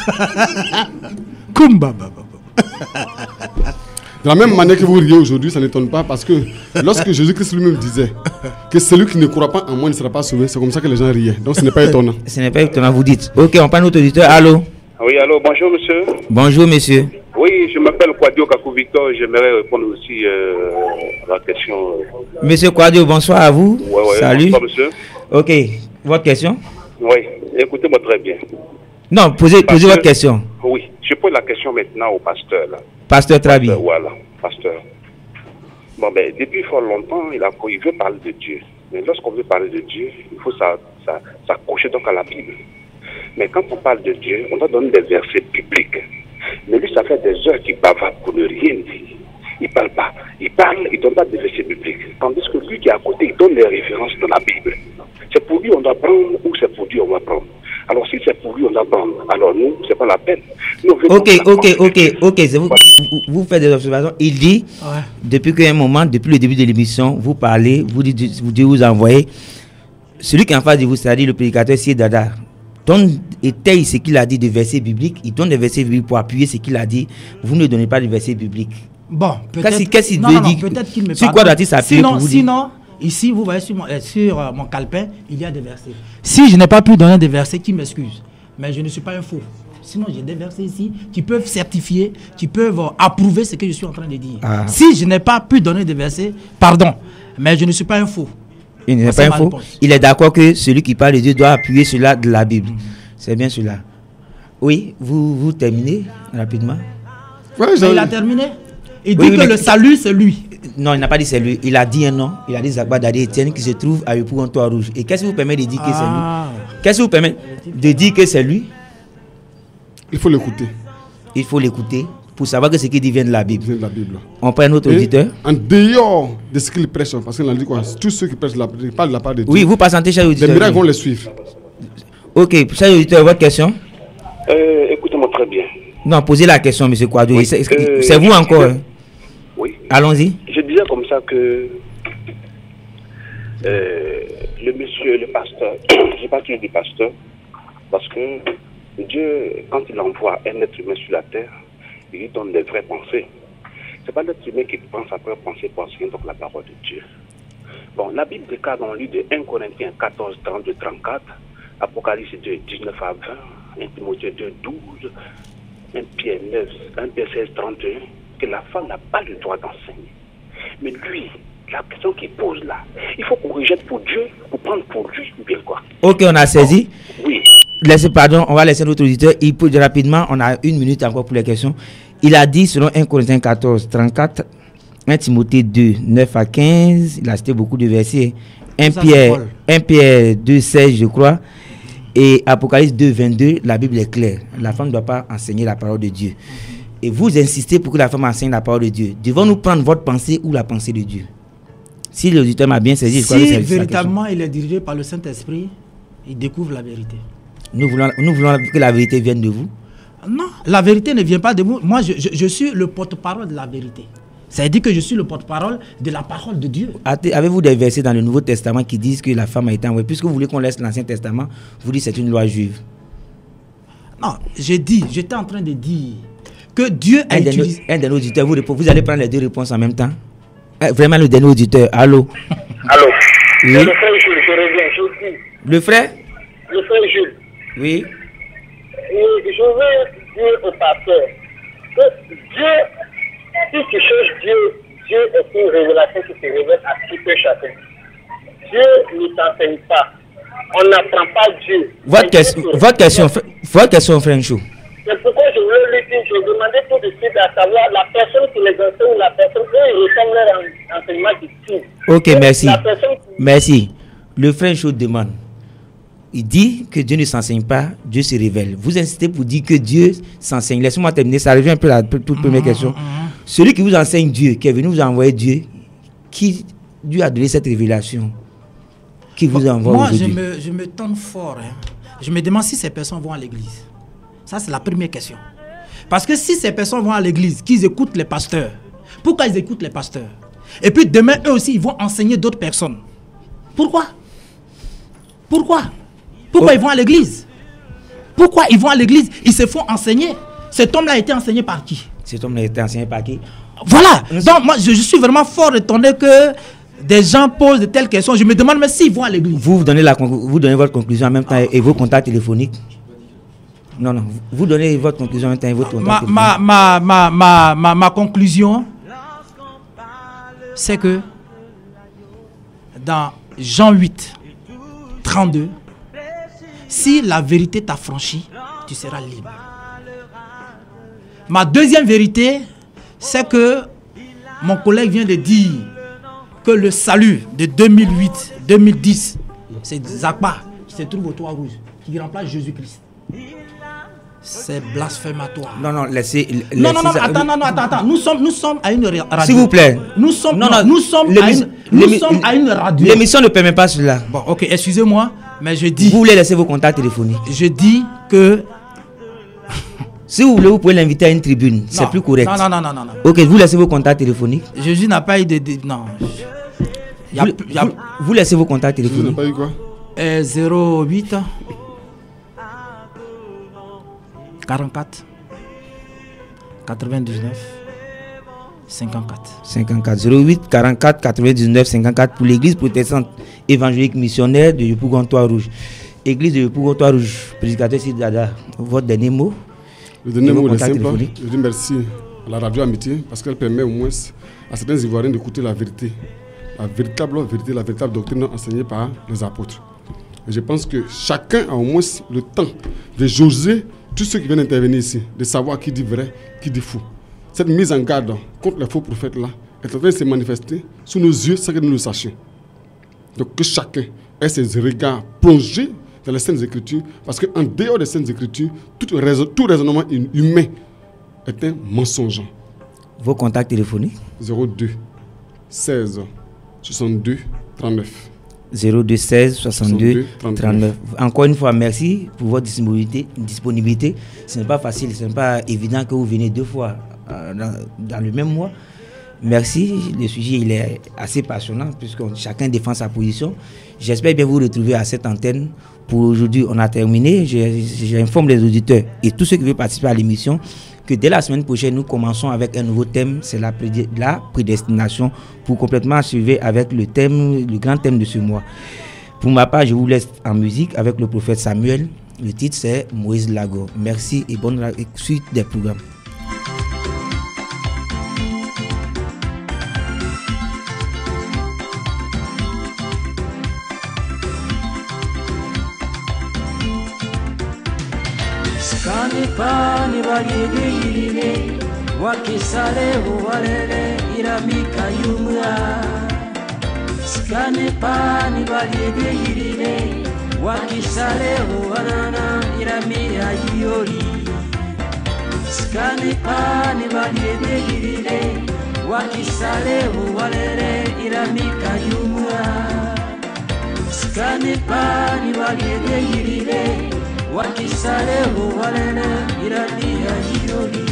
De la même manière que vous riez aujourd'hui, ça n'étonne pas parce que lorsque Jésus-Christ lui-même disait que celui qui ne croit pas en moi ne sera pas sauvé, c'est comme ça que les gens riaient. Donc ce n'est pas étonnant. Ce n'est pas étonnant, vous dites. Ok, on prend notre auditeur. Allô? Oui, allô, bonjour monsieur. Bonjour monsieur. Oui, je m'appelle Kwadio Kakou Victor, j'aimerais répondre aussi à la question. Monsieur Kwadio, bonsoir à vous. Ouais, salut. Bonsoir monsieur. Ok, votre question? Oui, écoutez-moi très bien. Non, posez votre question. Oui, je pose la question maintenant au pasteur. Là. Pasteur Trabi. Voilà, pasteur. Bon, ben, depuis fort longtemps, il veut parler de Dieu. Mais lorsqu'on veut parler de Dieu, il faut s'accrocher donc à la Bible. Mais quand on parle de Dieu, on doit donner des versets bibliques. Mais lui, ça fait des heures qu'il bavarde pour ne rien dire. Il ne parle pas. Il parle, il ne donne pas de versets bibliques. Tandis que lui qui est à côté, il donne les références de la Bible. C'est pour lui on doit prendre ou c'est pour Dieu on va prendre. Alors si c'est pour lui on doit prendre, alors nous, c'est pas la peine. Nous, ok. Vous faites des observations. Il dit, depuis qu'un moment, depuis le début de l'émission, vous parlez, vous dites, vous envoyez. Celui qui est en face de vous, c'est-à-dire le prédicateur Sié Dada, étaye ce qu'il a dit de versets bibliques, il donne des versets bibliques pour appuyer ce qu'il a dit. Vous ne donnez pas de versets bibliques. Bon, peut-être. Qu'est-ce qu'il veut dire? Peut-être qu'il me sur quoi doit-il s'appuyer pour vous dire? Sinon, ici, vous voyez sur mon calepin, il y a des versets. Si je n'ai pas pu donner des versets, qui m'excuse. Mais je ne suis pas un faux. Sinon, j'ai des versets ici qui peuvent certifier, qui peuvent approuver ce que je suis en train de dire. Si je n'ai pas pu donner des versets, pardon, mais je ne suis pas un faux. Il n'est pas un faux. Il est d'accord que celui qui parle de Dieu doit appuyer cela de la Bible. C'est bien cela. Oui, vous terminez rapidement. Mais il a terminé. Il dit que le salut, c'est lui. Non, il n'a pas dit c'est lui. Il a dit un nom. Il a dit Zapa Dadier Etienne qui se trouve à Yopougon-Toit Rouge. Et qu'est-ce qui vous permet de dire que c'est lui? Qu'est-ce qui vous permet de dire que c'est lui? Il faut l'écouter. Il faut l'écouter. pour savoir que ce qu'il dit vient de la Bible. Vient de la Bible. On prend un autre auditeur. En dehors de ce qu'il prêche, parce qu'il a dit quoi, tous ceux qui prêchent parlent de la part de Dieu. Oui, vous passez, cher auditeur. Les miracles vont les suivre. Ok, cher auditeur, votre question? Écoutez-moi très bien. Non, posez la question, M. Kouadio. Oui, c'est vous encore. Oui. Allons-y. Je disais comme ça que le monsieur, le pasteur, je n'ai pas tué du pasteur, parce que Dieu, quand il envoie un être humain sur la terre, il lui donne des vraies pensées. Ce n'est pas l'être humain qui pense après penser pour enseigner donc la parole de Dieu. Bon, la Bible déclare dans le livre de 1 Corinthiens 14, 32, 34, Apocalypse 2, 19 à 20, 1 Timothée 2, 12, 1 Pierre 9, 1 Pierre 16, 31, que la femme n'a pas le droit d'enseigner. Mais lui, la question qu'il pose là, il faut qu'on rejette pour Dieu, pour prendre pour lui, ou bien quoi? Ok, on a saisi. Oui. Laissez, pardon, on va laisser notre auditeur. Il peut rapidement, on a 1 minute encore pour les questions. Il a dit, selon 1 Corinthiens 14, 34, 1 Timothée 2, 9 à 15, il a cité beaucoup de versets. 1 Pierre 2, 16, je crois. Et Apocalypse 2, 22, la Bible est claire. La femme ne doit pas enseigner la parole de Dieu. Et vous insistez pour que la femme enseigne la parole de Dieu. Devons-nous prendre votre pensée ou la pensée de Dieu? Si l'auditeur m'a bien saisi, je crois que c'est véritablement il est dirigé par le Saint-Esprit, il découvre la vérité. Nous voulons que la vérité vienne de vous. Non, la vérité ne vient pas de vous. Moi, je suis le porte-parole de la vérité. Ça veut dire que je suis le porte-parole de la parole de Dieu. Avez-vous des versets dans le Nouveau Testament qui disent que la femme a été envoyée? Puisque vous voulez qu'on laisse l'Ancien Testament, vous dites que c'est une loi juive. Non, j'étais en train de dire que Dieu a utilisé... Un des auditeurs, vous allez prendre les deux réponses en même temps. Vraiment le dernier auditeur. Allô? Allô? Oui. Le frère Jules, je reviens, je dis. Le frère? Le frère Jules. Oui. Et je veux dire au pasteur que Dieu, si tu cherches Dieu, Dieu est une révélation qui se révèle à tout un chacun. Dieu ne t'enseigne pas. On n'apprend pas Dieu. Votre question, frère Chou. C'est pourquoi je voulais lui dire, je demandais tout de suite à savoir la personne qui les enseigne ou la personne qui ressemble leur enseignement disciple. Ok, merci. Merci. Le frère Chou demande. Il dit que Dieu ne s'enseigne pas, Dieu se révèle. Vous insistez pour dire que Dieu s'enseigne. Laissez-moi terminer, ça revient un peu à la toute première question. Celui qui vous enseigne Dieu, qui est venu vous envoyer Dieu, qui lui a donné cette révélation, qui vous envoie aujourd'hui? Moi, je me tente fort. Hein. Je me demande si ces personnes vont à l'église. Ça, c'est la première question. Parce que si ces personnes vont à l'église, qu'ils écoutent les pasteurs, pourquoi ils écoutent les pasteurs? Et puis demain, eux aussi, ils vont enseigner d'autres personnes. Pourquoi ils vont à l'église? Pourquoi ils vont à l'église? Ils se font enseigner. Cet homme-là a été enseigné par qui? Cet homme-là a été enseigné par qui? Voilà. Donc, moi, je suis vraiment fort étonné que des gens posent de telles questions. Je me demande, mais s'ils vont à l'église. Vous donnez votre conclusion en même temps et vos contacts téléphoniques? Non, vous donnez votre conclusion en même temps et votre contact téléphonique. Ma conclusion, c'est que dans Jean 8, 32, si la vérité t'a franchi, tu seras libre. Ma deuxième vérité, c'est que mon collègue vient de dire que le salut de 2008-2010, c'est Zakba qui se trouve au Toit Rouge, qui remplace Jésus-Christ. C'est blasphématoire. Non, laissez. Non, attends. Nous sommes à une radio. S'il vous plaît. Nous sommes à une radio. L'émission ne permet pas cela. Bon, ok, excusez-moi, mais je dis. Vous voulez laisser vos contacts téléphoniques? Je dis que. Si vous voulez, vous pouvez l'inviter à une tribune. C'est plus correct. Non. Ok, vous laissez vos contacts téléphoniques. Jésus n'a pas eu de. Non. Vous laissez vos contacts téléphoniques. Vous n'avez pas eu quoi? 08 44 99 54 08 44 99 54 pour l'église protestante évangélique missionnaire de Yopougon-Toit Rouge. Église de Yopougon-Toit Rouge, prédicateur Sidada, votre dernier mot? Le dernier mot est simple. Je dis merci à la radio Amitié parce qu'elle permet au moins à certains Ivoiriens d'écouter la vérité. La véritable vérité, la véritable doctrine enseignée par les apôtres. Et je pense que chacun a au moins le temps de jauger tous ceux qui viennent intervenir ici, de savoir qui dit vrai, qui dit faux. Cette mise en garde contre les faux prophètes-là est en train de se manifester sous nos yeux sans que nous le sachions. Donc que chacun ait ses regards plongés dans les Saintes Écritures, parce qu'en dehors des Saintes Écritures, tout raisonnement humain est un mensonge. Vos contacts téléphoniques? 02 16 62 39. 02 16 62 39. Encore une fois, merci pour votre disponibilité. Ce n'est pas facile, ce n'est pas évident que vous venez 2 fois dans le même mois. Merci, le sujet il est assez passionnant puisque chacun défend sa position. J'espère bien vous retrouver à cette antenne. Pour aujourd'hui, on a terminé. J'informe les auditeurs et tous ceux qui veulent participer à l'émission que dès la semaine prochaine, nous commençons avec un nouveau thème, c'est la prédestination, pour complètement achever avec le grand thème de ce mois. Pour ma part, je vous laisse en musique avec le prophète Samuel. Le titre c'est Moïse Lago. Merci et bonne suite des programmes. Pani bagigirire wakisale uwalele iramika yumra skane pani bagigirire wakisale uwanana iramia yori skane pani bagigirire wakisale uwalele iramika yumra skane pani bagigirire wakisale uwalele iramia yori.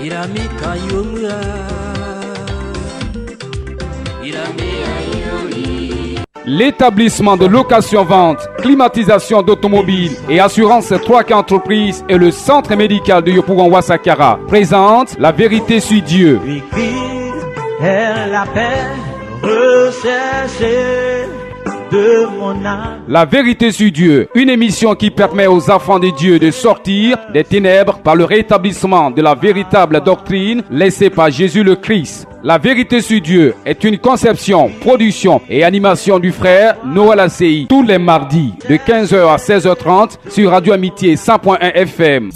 Iramika yumra iramia yori. L'établissement de location-vente, climatisation d'automobiles et assurance 3K Entreprises et le centre médical de Yopougon Ouassakara présente La Vérité sur Dieu. La Vérité sur Dieu, une émission qui permet aux enfants de Dieu de sortir des ténèbres par le rétablissement de la véritable doctrine laissée par Jésus le Christ. La Vérité sur Dieu est une conception, production et animation du frère Noël Asseyi tous les mardis de 15h à 16h30 sur Radio Amitié 100.1 FM.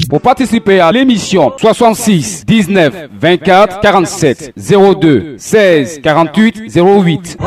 Pour participer à l'émission, 66 19 24 47 02 16 48 08.